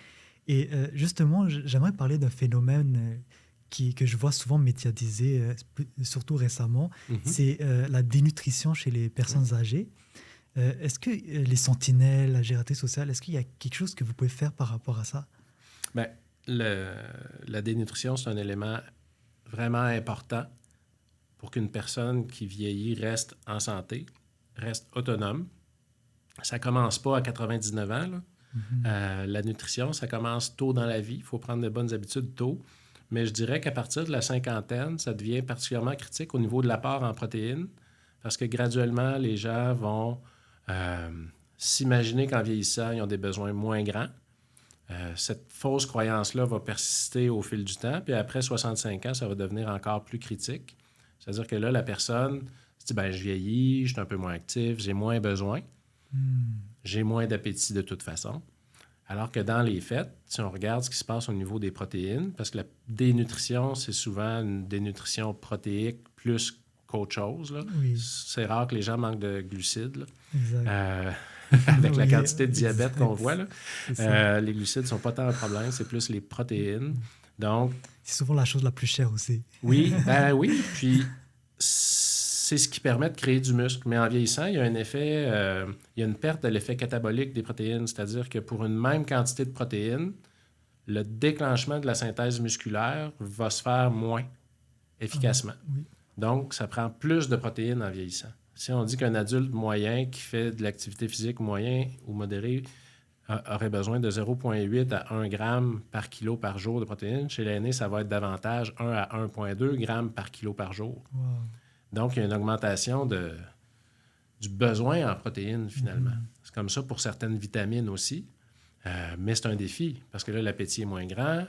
Speaker 1: Et justement, j'aimerais parler d'un phénomène que je vois souvent médiatisé, surtout récemment, c'est la dénutrition chez les personnes âgées. Est-ce que les sentinelles, la gériatrie sociale, est-ce qu'il y a quelque chose que vous pouvez faire par rapport à ça?
Speaker 2: Bien, la dénutrition, c'est un élément vraiment important pour qu'une personne qui vieillit reste en santé, reste autonome. Ça ne commence pas à 99 ans. Là. La nutrition, ça commence tôt dans la vie. Il faut prendre de bonnes habitudes tôt. Mais je dirais qu'à partir de la cinquantaine, ça devient particulièrement critique au niveau de l'apport en protéines parce que graduellement, les gens vont s'imaginer qu'en vieillissant, ils ont des besoins moins grands. Cette fausse croyance-là va persister au fil du temps, puis après 65 ans, ça va devenir encore plus critique. C'est-à-dire que là, la personne se dit, ben, je vieillis, je suis un peu moins actif, j'ai moins besoin, j'ai moins d'appétit de toute façon. Alors que dans les faits, si on regarde ce qui se passe au niveau des protéines, parce que la dénutrition, c'est souvent une dénutrition protéique plus qu'autre chose. Là.
Speaker 1: Oui.
Speaker 2: C'est rare que les gens manquent de glucides. Là.
Speaker 1: Exact.
Speaker 2: Avec la
Speaker 1: Oui,
Speaker 2: quantité de diabète
Speaker 1: exact.
Speaker 2: qu'on voit, là.
Speaker 1: C'est ça.
Speaker 2: Les glucides ne sont pas tant un problème, c'est plus les protéines. Donc,
Speaker 1: C'est souvent la chose la plus chère aussi.
Speaker 2: oui, oui. Puis, c'est ce qui permet de créer du muscle. Mais en vieillissant, il y a un effet, il y a une perte de l'effet catabolique des protéines. C'est-à-dire que pour une même quantité de protéines, le déclenchement de la synthèse musculaire va se faire moins efficacement.
Speaker 1: Oui.
Speaker 2: Donc, ça prend plus de protéines en vieillissant. Si on dit qu'un adulte moyen qui fait de l'activité physique moyen ou modérée aurait besoin de 0,8 à 1 gramme par kilo par jour de protéines, chez l'aîné, ça va être davantage 1 à 1,2 grammes par kilo par jour.
Speaker 1: Wow.
Speaker 2: Donc, il y a une augmentation du besoin en protéines, finalement. C'est comme ça pour certaines vitamines aussi. Mais c'est un défi, parce que là, l'appétit est moins grand.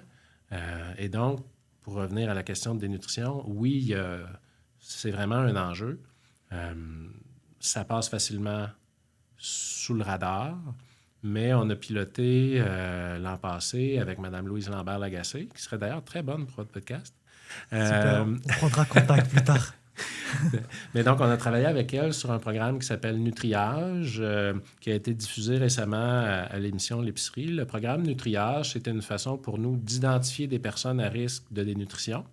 Speaker 2: Et donc, pour revenir à la question de dénutrition, oui, c'est vraiment un enjeu. Ça passe facilement sous le radar, mais on a piloté l'an passé avec Mme Louise Lambert-Lagacé, qui serait d'ailleurs très bonne pour votre podcast.
Speaker 1: Super. On prendra contact plus tard.
Speaker 2: Mais donc, on a travaillé avec elle sur un programme qui s'appelle Nutriage, qui a été diffusé récemment à l'émission L'Épicerie. Le programme Nutriage, c'était une façon pour nous d'identifier des personnes à risque de dénutrition.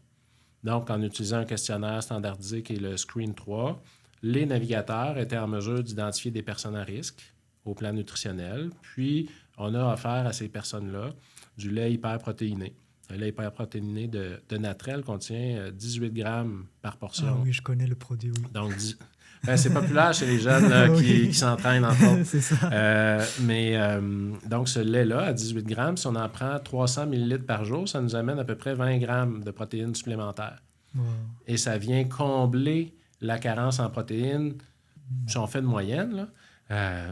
Speaker 2: Donc, en utilisant un questionnaire standardisé qui est le Screen 3, les navigateurs étaient en mesure d'identifier des personnes à risque au plan nutritionnel. Puis, on a offert à ces personnes-là du lait hyperprotéiné. Le lait hyperprotéiné de Natrel contient 18 grammes par portion.
Speaker 1: Ah oui, je connais le produit, oui.
Speaker 2: Donc, c'est populaire chez les jeunes là, qui s'entraînent, entre autres.
Speaker 1: C'est ça.
Speaker 2: Donc, ce lait-là, à 18 grammes, si on en prend 300 millilitres par jour, ça nous amène à peu près 20 grammes de protéines supplémentaires.
Speaker 1: Wow.
Speaker 2: Et ça vient combler la carence en protéines, si on fait de moyenne, là.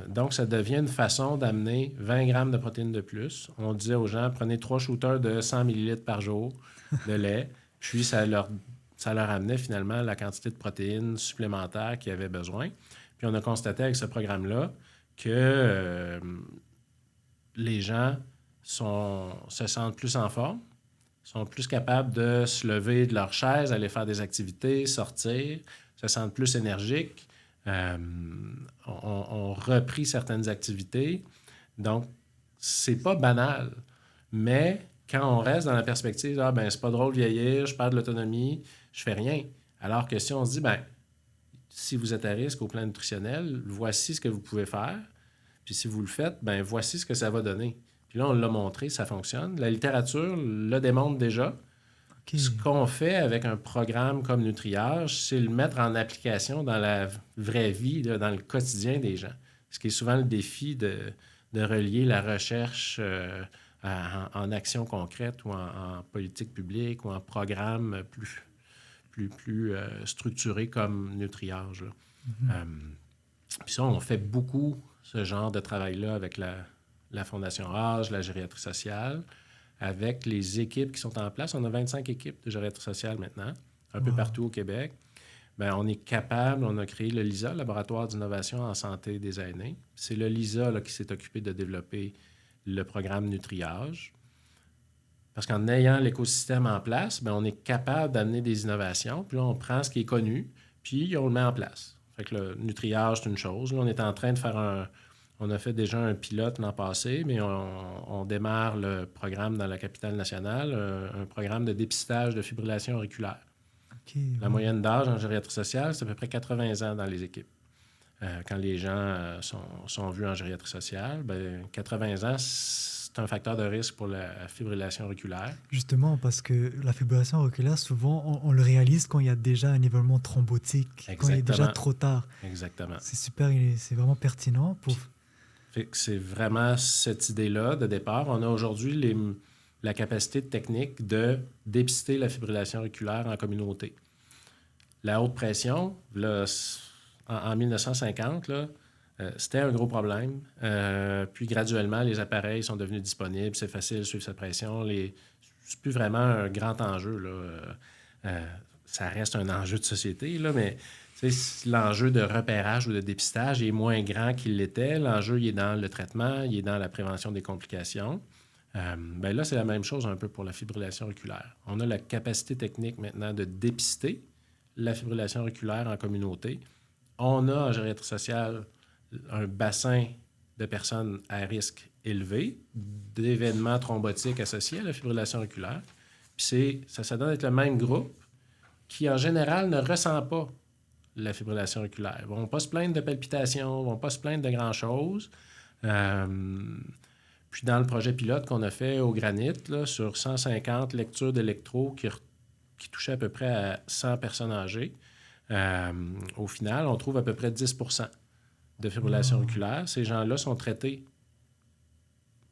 Speaker 2: Donc, ça devient une façon d'amener 20 grammes de protéines de plus. On disait aux gens, prenez 3 shooters de 100 millilitres par jour de lait, puis ça leur amenait finalement la quantité de protéines supplémentaires qu'ils avaient besoin. Puis on a constaté avec ce programme-là que les gens se sentent plus en forme, sont plus capables de se lever de leur chaise, aller faire des activités, sortir, se sentent plus énergiques, ont repris certaines activités. Donc, c'est pas banal, mais quand on reste dans la perspective, c'est pas drôle de vieillir, je perds de l'autonomie, je fais rien. Alors que si on se dit, si vous êtes à risque au plan nutritionnel, voici ce que vous pouvez faire. Puis si vous le faites, voici ce que ça va donner. Puis là, on l'a montré, ça fonctionne. La littérature le démontre déjà. Okay. Ce qu'on fait avec un programme comme Nutriage, c'est le mettre en application dans la vraie vie, là, dans le quotidien des gens. Ce qui est souvent le défi de relier la recherche en action concrète ou en politique publique ou en programme plus structuré comme Nutriage. Puis ça, on fait beaucoup ce genre de travail-là avec la Fondation Âge, la gériatrie sociale, avec les équipes qui sont en place. On a 25 équipes de gériatrie sociale maintenant, un peu partout au Québec. On est capable, on a créé le LISA, Laboratoire d'innovation en santé des aînés. C'est le LISA là, qui s'est occupé de développer le programme Nutriage. Parce qu'en ayant l'écosystème en place, on est capable d'amener des innovations. Puis là, on prend ce qui est connu, puis on le met en place. Fait que le Nutriage, c'est une chose. Là, on est en train de faire on a fait déjà un pilote l'an passé, mais on démarre le programme dans la capitale nationale, un programme de dépistage de fibrillation auriculaire. Okay, la moyenne d'âge en gériatrie sociale, c'est à peu près 80 ans dans les équipes. Quand les gens sont vus en gériatrie sociale, 80 ans, c'est un facteur de risque pour la fibrillation auriculaire.
Speaker 1: Justement, parce que la fibrillation auriculaire, souvent, on le réalise quand il y a déjà un événement thrombotique,
Speaker 2: Exactement.
Speaker 1: Quand il est déjà trop tard.
Speaker 2: Exactement.
Speaker 1: C'est super, c'est vraiment pertinent pour...
Speaker 2: C'est vraiment cette idée-là de départ. On a aujourd'hui la capacité technique de dépister la fibrillation auriculaire en communauté. La haute pression, là, en 1950, là, C'était un gros problème. Puis graduellement, les appareils sont devenus disponibles. C'est facile de suivre sa pression. C'est plus vraiment un grand enjeu, là. Ça reste un enjeu de société, là, mais l'enjeu de repérage ou de dépistage est moins grand qu'il l'était. L'enjeu, il est dans le traitement, il est dans la prévention des complications. Ben là, c'est la même chose un peu pour la fibrillation auriculaire. On a la capacité technique maintenant de dépister la fibrillation auriculaire en communauté. On a en gériatrie sociale un bassin de personnes à risque élevé, d'événements thrombotiques associés à la fibrillation auriculaire. Puis ça donne être le même groupe qui, en général, ne ressent pas la fibrillation auriculaire. Ils ne vont pas se plaindre de palpitations, ils ne vont pas se plaindre de grand-chose. Puis dans le projet pilote qu'on a fait au Granit, là, sur 150 lectures d'électro qui touchaient à peu près à 100 personnes âgées, au final, on trouve à peu près 10 de fibrillation auriculaire. Ces gens-là sont traités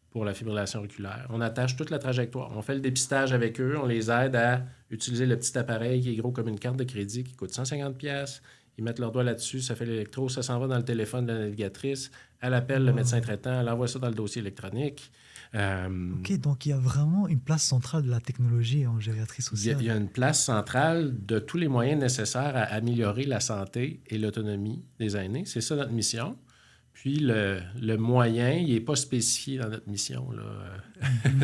Speaker 2: pour la fibrillation auriculaire. On attache toute la trajectoire. On fait le dépistage avec eux. On les aide à utiliser le petit appareil qui est gros comme une carte de crédit qui coûte 150$. Ils mettent leur doigt là-dessus, ça fait l'électro, ça s'en va dans le téléphone de la navigatrice. Elle appelle le médecin traitant, elle envoie ça dans le dossier électronique.
Speaker 1: OK, donc il y a vraiment une place centrale de la technologie en gériatrie sociale.
Speaker 2: Il y a une place centrale de tous les moyens nécessaires à améliorer la santé et l'autonomie des aînés. C'est ça notre mission. Puis le moyen, il n'est pas spécifié dans notre mission, là.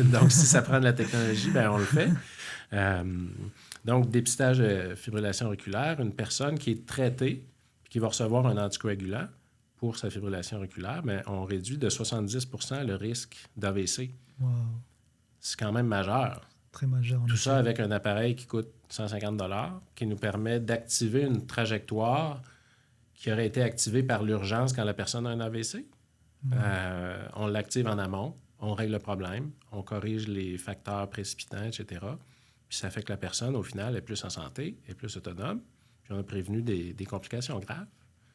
Speaker 2: Donc, si ça prend de la technologie, ben on le fait. Donc, dépistage de fibrillation auriculaire, une personne qui est traitée et qui va recevoir un anticoagulant pour sa fibrillation auriculaire, bien, on réduit de 70% le risque d'AVC.
Speaker 1: Wow.
Speaker 2: C'est quand même majeur.
Speaker 1: Très majeur.
Speaker 2: Tout ça avec un appareil qui coûte 150$, qui nous permet d'activer une trajectoire qui aurait été activée par l'urgence quand la personne a un AVC. On l'active en amont, on règle le problème, on corrige les facteurs précipitants, etc. Puis ça fait que la personne, au final, est plus en santé, est plus autonome, puis on a prévenu des complications graves.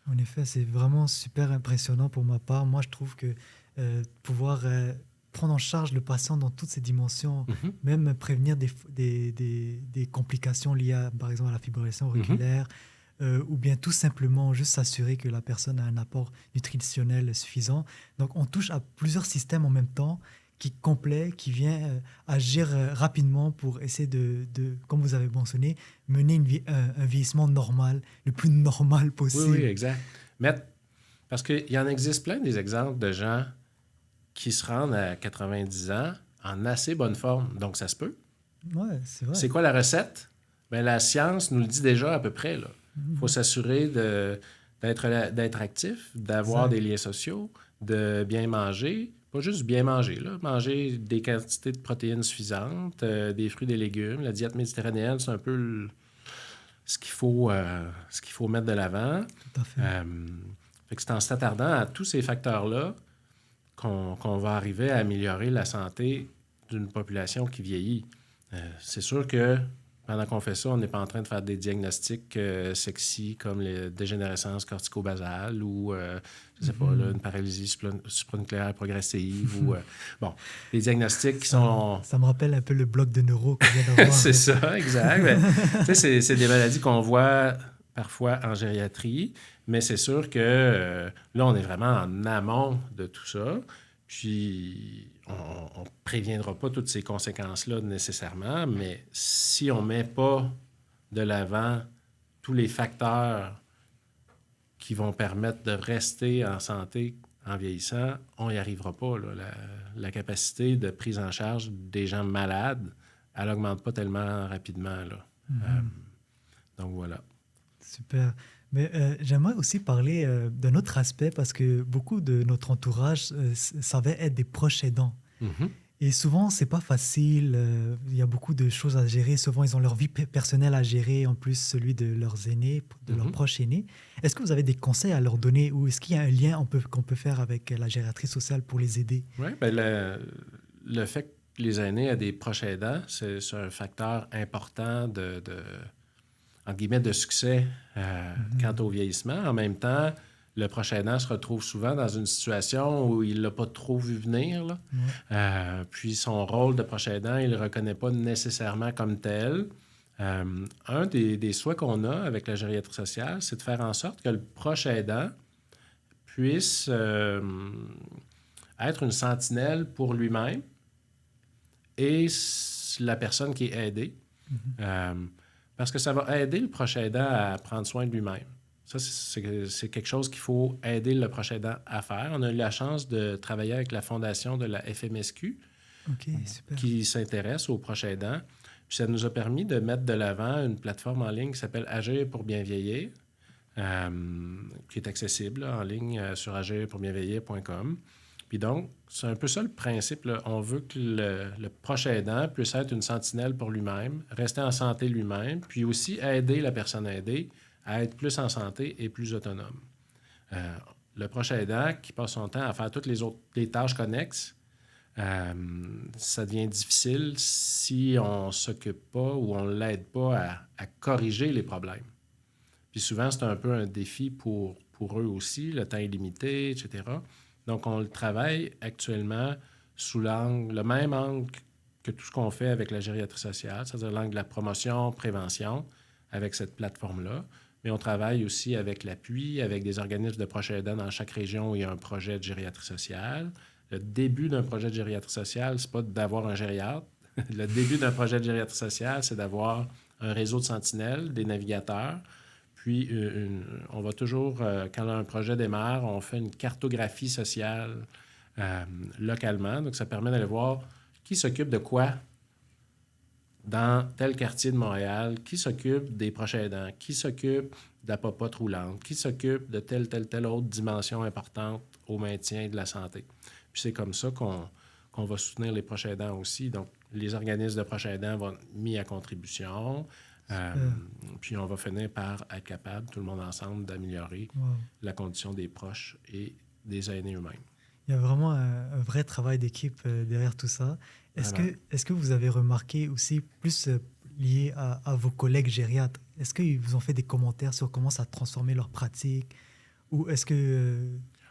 Speaker 1: En effet, c'est vraiment super impressionnant pour ma part. Moi, je trouve que pouvoir prendre en charge le patient dans toutes ses dimensions, même prévenir des complications liées, par exemple, à la fibrillation auriculaire, ou bien tout simplement juste s'assurer que la personne a un apport nutritionnel suffisant. Donc, on touche à plusieurs systèmes en même temps qui vient agir rapidement pour essayer de, comme vous avez mentionné, mener un vieillissement normal, le plus normal possible.
Speaker 2: Oui, exact. Parce qu'il y en existe plein des exemples de gens qui se rendent à 90 ans en assez bonne forme. Donc, ça se peut.
Speaker 1: Oui, c'est vrai.
Speaker 2: C'est quoi la recette? Bien, la science nous le dit déjà à peu près, là. Faut s'assurer d'être actif, d'avoir des liens sociaux, de bien manger. Pas juste bien manger, là. Manger des quantités de protéines suffisantes, des fruits, des légumes. La diète méditerranéenne, c'est un peu ce qu'il faut mettre de l'avant.
Speaker 1: Tout à fait.
Speaker 2: Fait que c'est en s'attardant à tous ces facteurs-là qu'on va arriver à améliorer la santé d'une population qui vieillit. C'est sûr que pendant qu'on fait ça, on n'est pas en train de faire des diagnostics sexy comme les dégénérescences cortico-basales ou, je sais pas, là, une paralysie supranucléaire progressive ou, des diagnostics qui sont...
Speaker 1: Ça me rappelle un peu le bloc de neuro qu'on vient d'avoir.
Speaker 2: C'est ça, exact. C'est des maladies qu'on voit parfois en gériatrie, mais c'est sûr que là, on est vraiment en amont de tout ça. Puis, on ne préviendra pas toutes ces conséquences-là nécessairement, mais si on ne met pas de l'avant tous les facteurs qui vont permettre de rester en santé en vieillissant, on n'y arrivera pas, là. La capacité de prise en charge des gens malades, elle n'augmente pas tellement rapidement, là. Donc, voilà.
Speaker 1: Super. Mais j'aimerais aussi parler d'un autre aspect parce que beaucoup de notre entourage savaient être des proches aidants. Et souvent, c'est pas facile. Il y a beaucoup de choses à gérer. Souvent, ils ont leur vie personnelle à gérer, en plus celui de leurs aînés, de leurs proches aînés. Est-ce que vous avez des conseils à leur donner ou est-ce qu'il y a un lien qu'on peut faire avec la gériatrie sociale pour les aider? Oui,
Speaker 2: bien, le fait que les aînés aient des proches aidants, c'est un facteur important en guillemets, de succès quant au vieillissement. En même temps, le proche aidant se retrouve souvent dans une situation où il ne l'a pas trop vu venir, là. Puis son rôle de proche aidant, il ne le reconnaît pas nécessairement comme tel. Un des souhaits qu'on a avec la gériatrie sociale, c'est de faire en sorte que le proche aidant puisse être une sentinelle pour lui-même et la personne qui est aidée. Parce que ça va aider le proche aidant à prendre soin de lui-même. Ça, c'est quelque chose qu'il faut aider le proche aidant à faire. On a eu la chance de travailler avec la fondation de la FMSQ qui s'intéresse aux proches aidants. Puis ça nous a permis de mettre de l'avant une plateforme en ligne qui s'appelle Agir pour bien vieillir, qui est accessible en ligne sur agirpourbienvieillir.com. Puis donc, c'est un peu ça le principe, là. On veut que le proche aidant puisse être une sentinelle pour lui-même, rester en santé lui-même, puis aussi aider la personne aidée à être plus en santé et plus autonome. Le proche aidant qui passe son temps à faire toutes les tâches connexes, ça devient difficile si on ne s'occupe pas ou on ne l'aide pas à corriger les problèmes. Puis souvent, c'est un peu un défi pour eux aussi, le temps est limité, etc. Donc, on le travaille actuellement sous le même angle que tout ce qu'on fait avec la gériatrie sociale, c'est-à-dire l'angle de la promotion, prévention, avec cette plateforme-là. Mais on travaille aussi avec l'appui, avec des organismes de proches aidants dans chaque région où il y a un projet de gériatrie sociale. Le début d'un projet de gériatrie sociale, c'est pas d'avoir un gériatre. Le début d'un projet de gériatrie sociale, c'est d'avoir un réseau de sentinelles, des navigateurs. Puis, on va toujours, quand un projet démarre, on fait une cartographie sociale localement. Donc, ça permet d'aller voir qui s'occupe de quoi dans tel quartier de Montréal, qui s'occupe des proches aidants, qui s'occupe de la popote roulante, qui s'occupe de telle autre dimension importante au maintien de la santé. Puis c'est comme ça qu'on va soutenir les proches aidants aussi. Donc, les organismes de proches aidants vont être mis à contribution. Puis on va finir par être capable, tout le monde ensemble, d'améliorer la condition des proches et des aînés eux-mêmes.
Speaker 1: Il y a vraiment un vrai travail d'équipe derrière tout ça. Est-ce que vous avez remarqué aussi, plus lié à vos collègues gériatres, est-ce qu'ils vous ont fait des commentaires sur comment ça a transformé leur pratique? Ou est-ce que...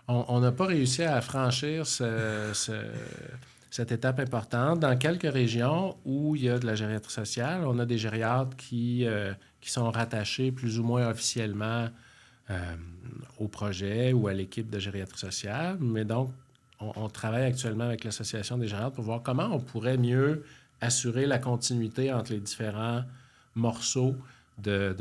Speaker 2: On n'a pas réussi à franchir cette étape importante. Dans quelques régions où il y a de la gériatrie sociale, on a des gériatres qui sont rattachés plus ou moins officiellement au projet ou à l'équipe de gériatrie sociale. Mais donc, on travaille actuellement avec l'Association des gériatres pour voir comment on pourrait mieux assurer la continuité entre les différents morceaux du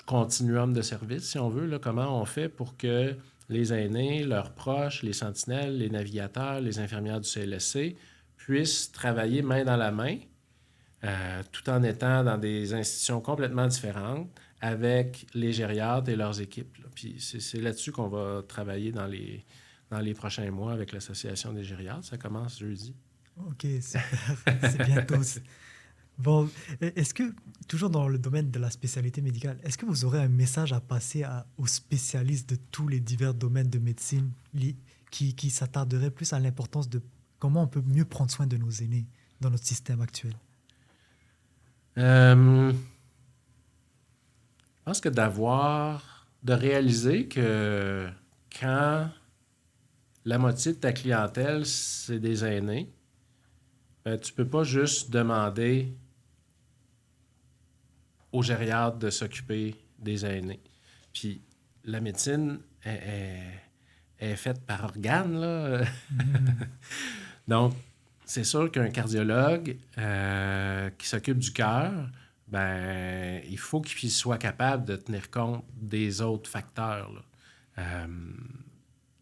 Speaker 2: continuum de service, si on veut. Là, comment on fait pour que les aînés, leurs proches, les sentinelles, les navigateurs, les infirmières du CLSC puissent travailler main dans la main, tout en étant dans des institutions complètement différentes, avec les gériatres et leurs équipes. Là. Puis c'est là-dessus qu'on va travailler dans les prochains mois avec l'Association des gériatres. Ça commence jeudi.
Speaker 1: OK, super. C'est bientôt. Bon, est-ce que, toujours dans le domaine de la spécialité médicale, est-ce que vous aurez un message à passer aux spécialistes de tous les divers domaines de médecine qui s'attarderaient plus à l'importance de comment on peut mieux prendre soin de nos aînés dans notre système actuel?
Speaker 2: Je pense que de réaliser que quand la moitié de ta clientèle, c'est des aînés, tu ne peux pas juste demander aux gériatres de s'occuper des aînés. Puis la médecine est faite par organes, là. Donc, c'est sûr qu'un cardiologue qui s'occupe du cœur, il faut qu'il soit capable de tenir compte des autres facteurs, là.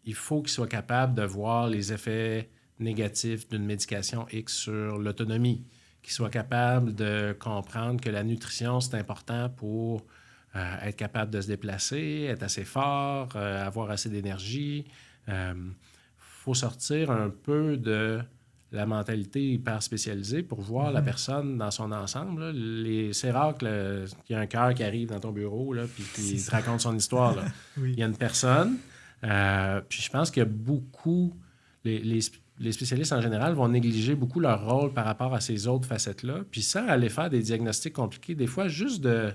Speaker 2: Il faut qu'il soit capable de voir les effets négatifs d'une médication X sur l'autonomie, qu'il soit capable de comprendre que la nutrition, c'est important pour être capable de se déplacer, être assez fort, avoir assez d'énergie. Faut sortir un peu de la mentalité hyper spécialisée pour voir la personne dans son ensemble. Là. C'est rare qu'il y a un cœur qui arrive dans ton bureau et qui te raconte son histoire. Là.
Speaker 1: Oui.
Speaker 2: Il y a une personne. Puis je pense qu'il y a beaucoup... Les spécialistes en général vont négliger beaucoup leur rôle par rapport à ces autres facettes-là. Puis sans aller faire des diagnostics compliqués, des fois, juste de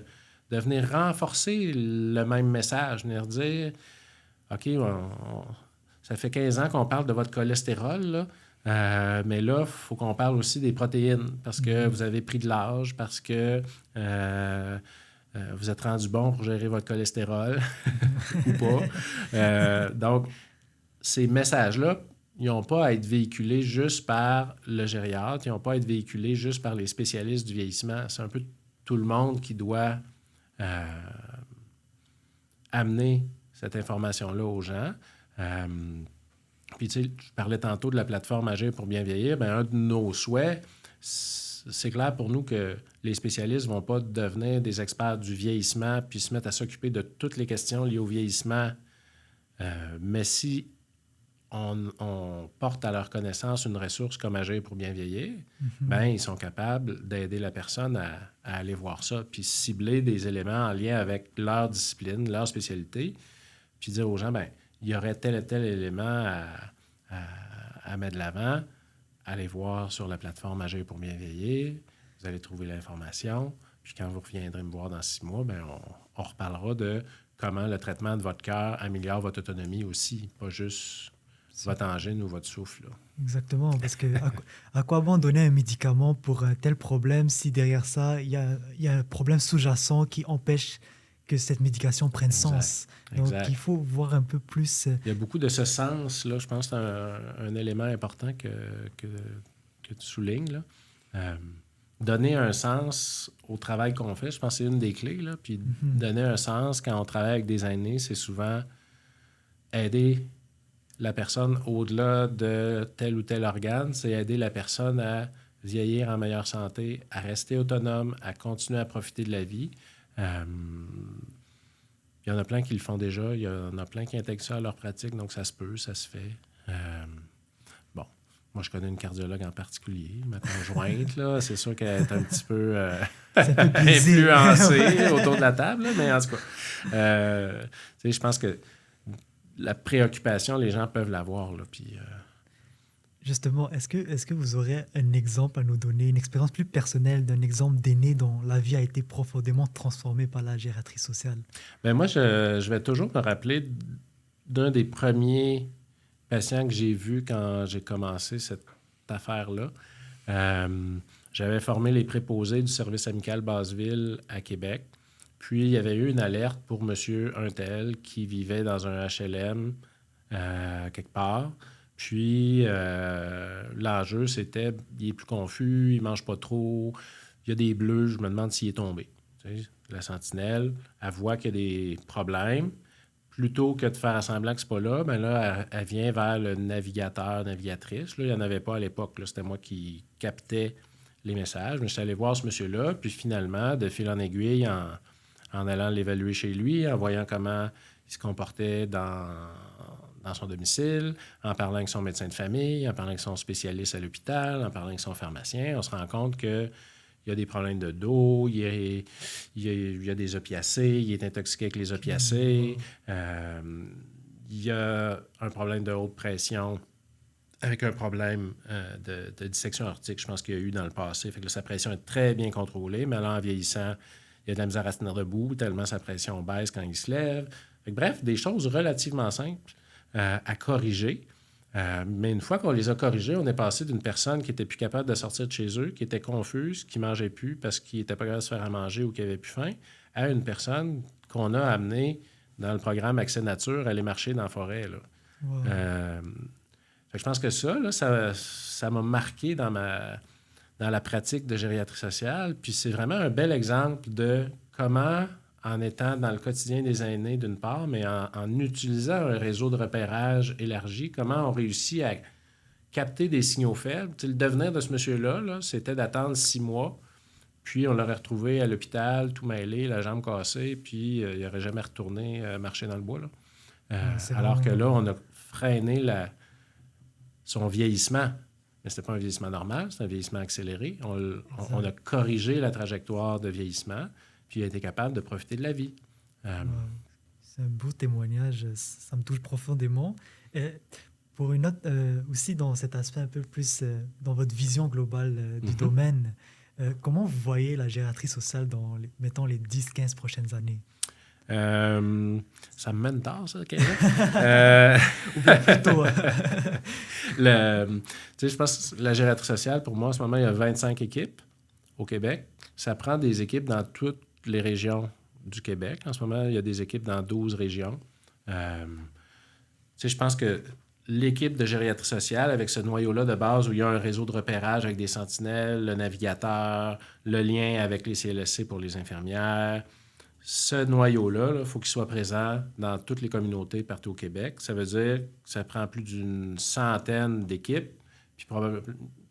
Speaker 2: venir renforcer le même message, venir dire « OK, ça fait 15 ans qu'on parle de votre cholestérol, là, mais là, il faut qu'on parle aussi des protéines parce que vous avez pris de l'âge, parce que vous êtes rendu bon pour gérer votre cholestérol ou pas. Donc, ces messages-là, ils n'ont pas à être véhiculés juste par le gériatre, ils n'ont pas à être véhiculés juste par les spécialistes du vieillissement. C'est un peu tout le monde qui doit amener cette information-là aux gens. Puis, tu sais, je parlais tantôt de la plateforme Agir pour bien vieillir. Bien, un de nos souhaits, c'est clair pour nous que les spécialistes ne vont pas devenir des experts du vieillissement puis se mettre à s'occuper de toutes les questions liées au vieillissement. Mais si on porte à leur connaissance une ressource comme Agir pour bien vieillir, bien, ils sont capables d'aider la personne à aller voir ça, puis cibler des éléments en lien avec leur discipline, leur spécialité, puis dire aux gens, bien, il y aurait tel et tel élément à mettre de l'avant. Allez voir sur la plateforme Agir pour bien vieillir. Vous allez trouver l'information. Puis quand vous reviendrez me voir dans 6 mois, bien, on reparlera de comment le traitement de votre cœur améliore votre autonomie aussi, pas juste votre angine ou votre souffle. Là.
Speaker 1: Exactement, parce que à quoi bon donner un médicament pour un tel problème si derrière ça, il y a un problème sous-jacent qui empêche que cette médication prenne sens. Donc, il faut voir un peu plus...
Speaker 2: Il y a beaucoup de ce sens-là. Je pense que c'est un élément important que tu soulignes. Là. Donner un sens au travail qu'on fait, je pense que c'est une des clés. Là. Puis donner un sens quand on travaille avec des aînés, c'est souvent aider la personne au-delà de tel ou tel organe. C'est aider la personne à vieillir en meilleure santé, à rester autonome, à continuer à profiter de la vie. Il y en a plein qui le font déjà. Il y en a plein qui intègrent ça à leur pratique, donc ça se peut, ça se fait. Bon, moi, je connais une cardiologue en particulier, ma conjointe, là. C'est sûr qu'elle est un petit peu influencée autour de la table, là, mais en tout cas, je pense que la préoccupation, les gens peuvent l'avoir, là, puis...
Speaker 1: Justement, est-ce que vous aurez un exemple à nous donner, une expérience plus personnelle d'un exemple d'aîné dont la vie a été profondément transformée par la gériatrie sociale?
Speaker 2: Bien, moi, je vais toujours me rappeler d'un des premiers patients que j'ai vu quand j'ai commencé cette affaire-là. J'avais formé les préposés du service amical Basseville à Québec. Puis, il y avait eu une alerte pour monsieur Untel qui vivait dans un HLM quelque part. Puis, l'enjeu, c'était, il est plus confus, il ne mange pas trop, il y a des bleus, je me demande s'il est tombé. Tu sais, la sentinelle, elle voit qu'il y a des problèmes. Plutôt que de faire semblant que ce n'est pas là, bien là, elle vient vers le navigateur, navigatrice. Là, il n'y en avait pas à l'époque. Là, c'était moi qui captais les messages. Mais je suis allé voir ce monsieur-là. Puis finalement, de fil en aiguille, en allant l'évaluer chez lui, en voyant comment il se comportait dans son domicile, en parlant avec son médecin de famille, en parlant avec son spécialiste à l'hôpital, en parlant avec son pharmacien, on se rend compte qu'il y a des problèmes de dos, il y a des opiacés, il est intoxiqué avec les opiacés, il y a un problème de haute pression avec un problème de dissection aortique, je pense qu'il y a eu dans le passé. Fait que là, sa pression est très bien contrôlée, mais là, en vieillissant, il y a de la misère à se tenir debout, tellement sa pression baisse quand il se lève. Fait que, bref, des choses relativement simples à corriger. Mais une fois qu'on les a corrigés, on est passé d'une personne qui n'était plus capable de sortir de chez eux, qui était confuse, qui ne mangeait plus parce qu'il n'était pas capable de se faire à manger ou qu'il n'avait plus faim, à une personne qu'on a amenée dans le programme Accès Nature à aller marcher dans la forêt. Là.
Speaker 1: Wow.
Speaker 2: Fait que je pense que ça m'a marqué dans la pratique de gériatrie sociale. Puis c'est vraiment un bel exemple de comment, en étant dans le quotidien des aînés d'une part, mais en utilisant un réseau de repérage élargi, comment on réussit à capter des signaux faibles. Tu sais, le devenir de ce monsieur-là, là, c'était d'attendre 6 mois, puis on l'aurait retrouvé à l'hôpital, tout mêlé, la jambe cassée, puis il n'aurait jamais retourné marcher dans le bois. Là. Alors que là, on a freiné son vieillissement. Mais ce n'était pas un vieillissement normal, c'est un vieillissement accéléré. On a corrigé la trajectoire de vieillissement, puis il a été capable de profiter de la vie.
Speaker 1: C'est un beau témoignage, ça me touche profondément. Et pour une autre, aussi dans cet aspect un peu plus, dans votre vision globale du domaine, comment vous voyez la gériatrie sociale dans, mettons, les 10-15 prochaines années?
Speaker 2: Ça me mène tard, ça, Kevin.
Speaker 1: Ou bien plutôt.
Speaker 2: Je pense que la gériatrie sociale, pour moi, en ce moment, il y a 25 équipes au Québec. Ça prend des équipes dans toutes les régions du Québec. En ce moment, il y a des équipes dans 12 régions. Je pense que l'équipe de gériatrie sociale, avec ce noyau-là de base où il y a un réseau de repérage avec des sentinelles, le navigateur, le lien avec les CLSC pour les infirmières, ce noyau-là, il faut qu'il soit présent dans toutes les communautés partout au Québec. Ça veut dire que ça prend plus d'une centaine d'équipes. Puis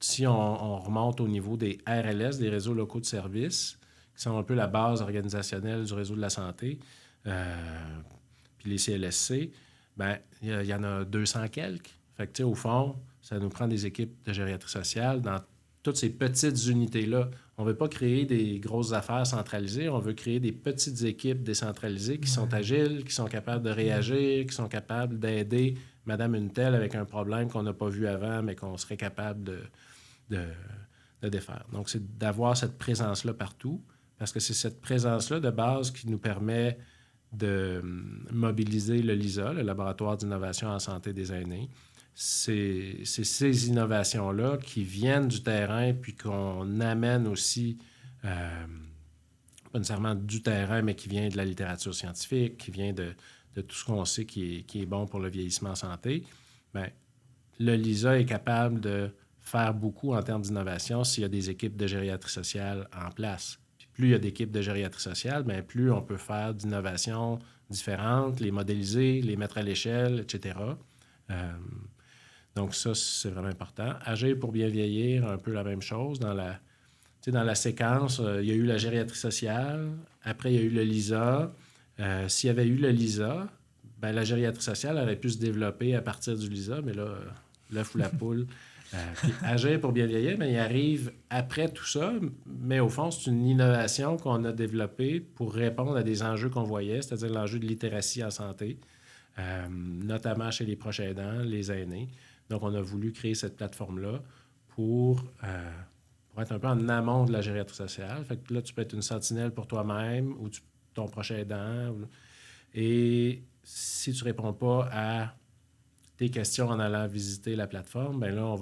Speaker 2: si on remonte au niveau des RLS, des réseaux locaux de services, qui sont un peu la base organisationnelle du réseau de la santé, puis les CLSC, bien, il y en a 200 quelques. Fait que, au fond, ça nous prend des équipes de gériatrie sociale dans toutes ces petites unités-là. On ne veut pas créer des grosses affaires centralisées, on veut créer des petites équipes décentralisées qui sont agiles, qui sont capables de réagir, qui sont capables d'aider Madame une telle avec un problème qu'on n'a pas vu avant, mais qu'on serait capable de défaire. Donc, c'est d'avoir cette présence-là partout, parce que c'est cette présence-là de base qui nous permet de mobiliser le LISA, le Laboratoire d'innovation en santé des aînés. C'est ces innovations-là qui viennent du terrain puis qu'on amène aussi, pas nécessairement du terrain, mais qui vient de la littérature scientifique, qui vient de tout ce qu'on sait qui est bon pour le vieillissement en santé. Bien, le LISA est capable de faire beaucoup en termes d'innovation s'il y a des équipes de gériatrie sociale en place. Puis plus il y a d'équipes de gériatrie sociale, bien, plus on peut faire d'innovations différentes, les modéliser, les mettre à l'échelle, etc. Donc ça, c'est vraiment important. Agir pour bien vieillir, un peu la même chose. Dans la séquence, il y a eu la gériatrie sociale, après il y a eu le LISA. S'il y avait eu le LISA, ben, la gériatrie sociale aurait pu se développer à partir du LISA, mais là, l'œuf ou la poule. Puis agir pour bien vieillir, mais il arrive après tout ça, mais au fond, c'est une innovation qu'on a développée pour répondre à des enjeux qu'on voyait, c'est-à-dire l'enjeu de littératie en santé, notamment chez les proches aidants, les aînés. Donc, on a voulu créer cette plateforme-là pour être un peu en amont de la gériatrie sociale. Fait que là, tu peux être une sentinelle pour toi-même ou ton proche aidant. Et si tu ne réponds pas à tes questions en allant visiter la plateforme, bien là, on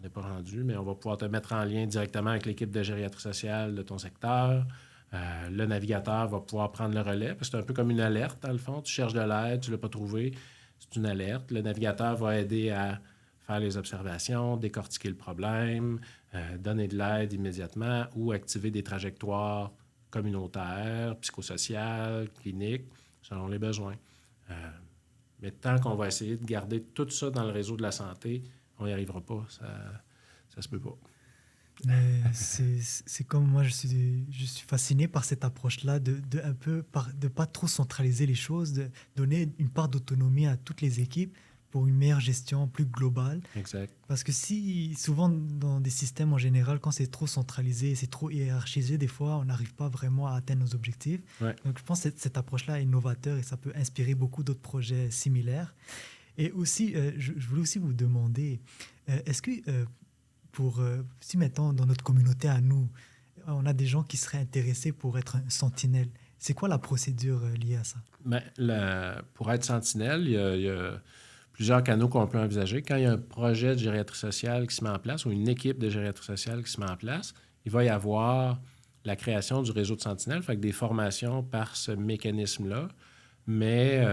Speaker 2: n'est pas rendu, mais on va pouvoir te mettre en lien directement avec l'équipe de gériatrie sociale de ton secteur. Le navigateur va pouvoir prendre le relais, parce que c'est un peu comme une alerte, dans le fond. Tu cherches de l'aide, tu ne l'as pas trouvé, c'est une alerte. Le navigateur va aider à faire les observations, décortiquer le problème, donner de l'aide immédiatement ou activer des trajectoires communautaires, psychosociales, cliniques, selon les besoins. Mais tant qu'on va essayer de garder tout ça dans le réseau de la santé, on n'y arrivera pas. Ça se peut pas.
Speaker 1: Mais c'est comme moi, je suis fasciné par cette approche-là de pas trop centraliser les choses, de donner une part d'autonomie à toutes les équipes pour une meilleure gestion plus globale.
Speaker 2: Exact.
Speaker 1: Parce que souvent dans des systèmes en général, quand c'est trop centralisé, c'est trop hiérarchisé, des fois, on n'arrive pas vraiment à atteindre nos objectifs.
Speaker 2: Ouais.
Speaker 1: Donc, je pense que cette approche-là est innovateur et ça peut inspirer beaucoup d'autres projets similaires. Et aussi, je voulais aussi vous demander, est-ce que si maintenant dans notre communauté à nous, on a des gens qui seraient intéressés pour être un sentinelle, c'est quoi la procédure liée à ça?
Speaker 2: Bien, pour être sentinelle, il y a plusieurs canaux qu'on peut envisager. Quand il y a un projet de gériatrie sociale qui se met en place ou une équipe de gériatrie sociale qui se met en place, il va y avoir la création du réseau de sentinelles, fait que des formations par ce mécanisme-là. Mais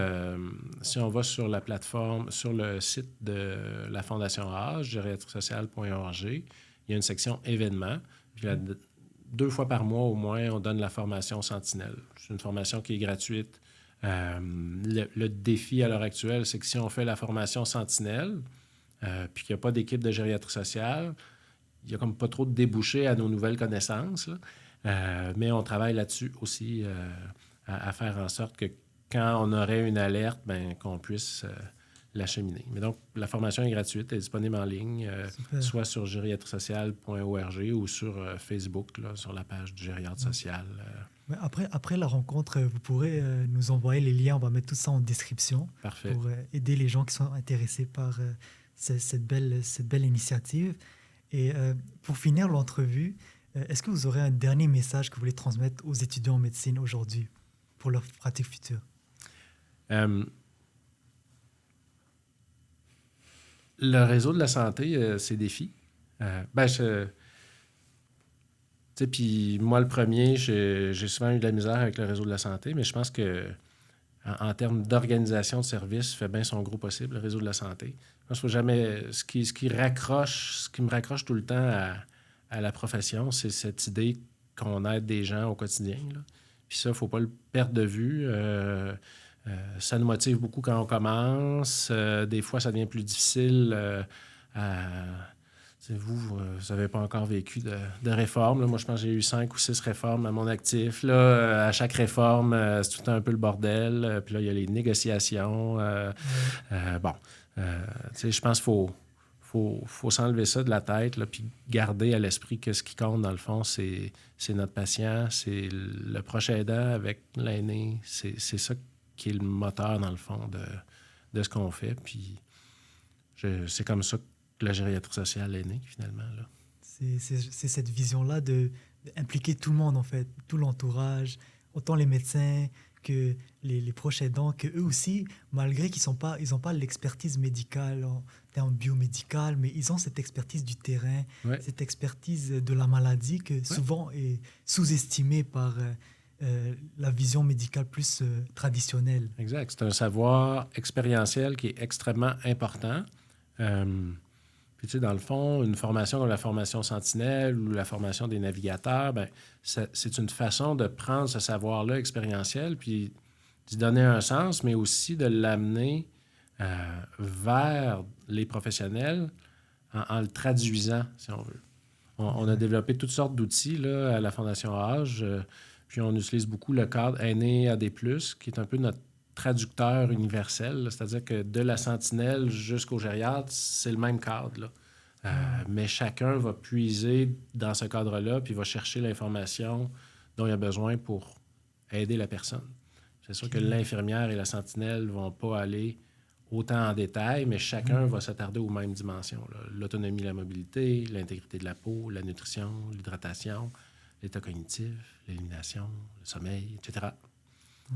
Speaker 2: si on va sur la plateforme, sur le site de la Fondation Âge, gériatriesociale.org, il y a une section événements. Puis 2 fois par mois au moins, on donne la formation Sentinelle. C'est une formation qui est gratuite. Le défi à l'heure actuelle, c'est que si on fait la formation Sentinelle, puis qu'il n'y a pas d'équipe de gériatrie sociale, il n'y a comme pas trop de débouchés à nos nouvelles connaissances. Mais on travaille là-dessus aussi à faire en sorte que quand on aurait une alerte, ben, qu'on puisse l'acheminer. Mais donc, la formation est gratuite, elle est disponible en ligne, soit sur gériatriesociale.org ou sur Facebook, là, sur la page du gériatre social.
Speaker 1: Après la rencontre, vous pourrez nous envoyer les liens, on va mettre tout ça en description.
Speaker 2: Parfait.
Speaker 1: Pour aider les gens qui sont intéressés par cette belle initiative. Et pour finir l'entrevue, est-ce que vous aurez un dernier message que vous voulez transmettre aux étudiants en médecine aujourd'hui pour leur pratique future? Le
Speaker 2: réseau de la santé, ses défis. sais, puis moi, le premier, j'ai souvent eu de la misère avec le réseau de la santé, mais je pense que en termes d'organisation de service, fait bien son gros possible, le réseau de la santé. Je pense qu'il faut jamais... Ce qui me raccroche tout le temps à la profession, c'est cette idée qu'on aide des gens au quotidien, là. Puis ça, il ne faut pas le perdre de vue. Ça nous motive beaucoup quand on commence. Des fois, ça devient plus difficile. Vous n'avez pas encore vécu de réforme. Là. Moi, je pense que j'ai eu 5 ou 6 réformes à mon actif. Là. À chaque réforme, c'est tout un peu le bordel. Puis là, il y a les négociations. Bon, je pense qu'il faut s'enlever ça de la tête, là, puis garder à l'esprit que ce qui compte, dans le fond, c'est notre patient, c'est le proche aidant avec l'aîné. C'est ça qui est le moteur, dans le fond, de ce qu'on fait. Puis c'est comme ça que la gériatrie sociale est née, finalement. Là.
Speaker 1: C'est cette vision-là d'impliquer tout le monde, en fait, tout l'entourage, autant les médecins que les proches aidants, qu'eux aussi, malgré qu'ils n'ont pas l'expertise médicale en termes biomédical, mais ils ont cette expertise du terrain,
Speaker 2: Ouais.
Speaker 1: cette expertise de la maladie que souvent est sous-estimée par la vision médicale plus traditionnelle.
Speaker 2: Exact. C'est un savoir expérientiel qui est extrêmement important. Puis, tu sais, dans le fond, une formation comme la formation Sentinelle ou la formation des navigateurs, ben, c'est une façon de prendre ce savoir-là expérientiel puis d'y donner un sens, mais aussi de l'amener vers les professionnels en le traduisant, si on veut. On a développé toutes sortes d'outils là, à la Fondation Âge, puis on utilise beaucoup le cadre Aîné AD+, qui est un peu notre traducteur universel, là. C'est-à-dire que de la sentinelle jusqu'au gériatre, c'est le même cadre, là. Mais chacun va puiser dans ce cadre-là, puis va chercher l'information dont il a besoin pour aider la personne. C'est sûr que l'infirmière et la sentinelle ne vont pas aller autant en détail, mais chacun va s'attarder aux mêmes dimensions, là. L'autonomie, la mobilité, l'intégrité de la peau, la nutrition, l'hydratation, l'état cognitif, l'élimination, le sommeil, etc.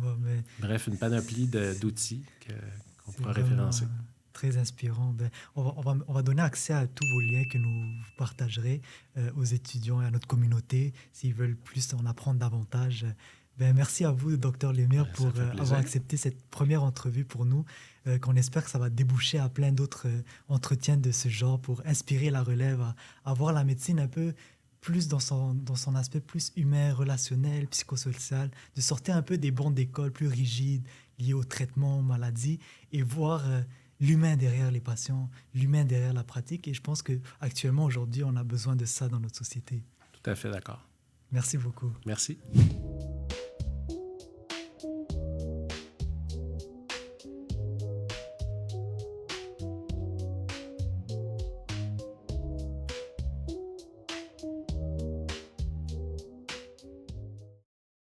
Speaker 1: Ouais, mais
Speaker 2: Bref, une panoplie d'outils qu'on
Speaker 1: c'est
Speaker 2: pourra
Speaker 1: vraiment
Speaker 2: référencer.
Speaker 1: très inspirant. Ben, on va donner accès à tous vos liens que nous partagerez aux étudiants et à notre communauté s'ils veulent plus en apprendre davantage. Ben, merci à vous, Dr Lemire,
Speaker 2: Ça
Speaker 1: pour
Speaker 2: fait plaisir.
Speaker 1: avoir accepté cette première entrevue pour nous, qu'on espère que ça va déboucher à plein d'autres entretiens de ce genre pour inspirer la relève à voir la médecine un peu plus dans son aspect plus humain, relationnel, psychosocial, de sortir un peu des bancs d'école plus rigides liés au traitement, aux maladies, et voir l'humain derrière les patients, l'humain derrière la pratique. Et je pense qu'actuellement, aujourd'hui, on a besoin de ça dans notre société.
Speaker 2: Tout à fait d'accord.
Speaker 1: Merci beaucoup.
Speaker 2: Merci.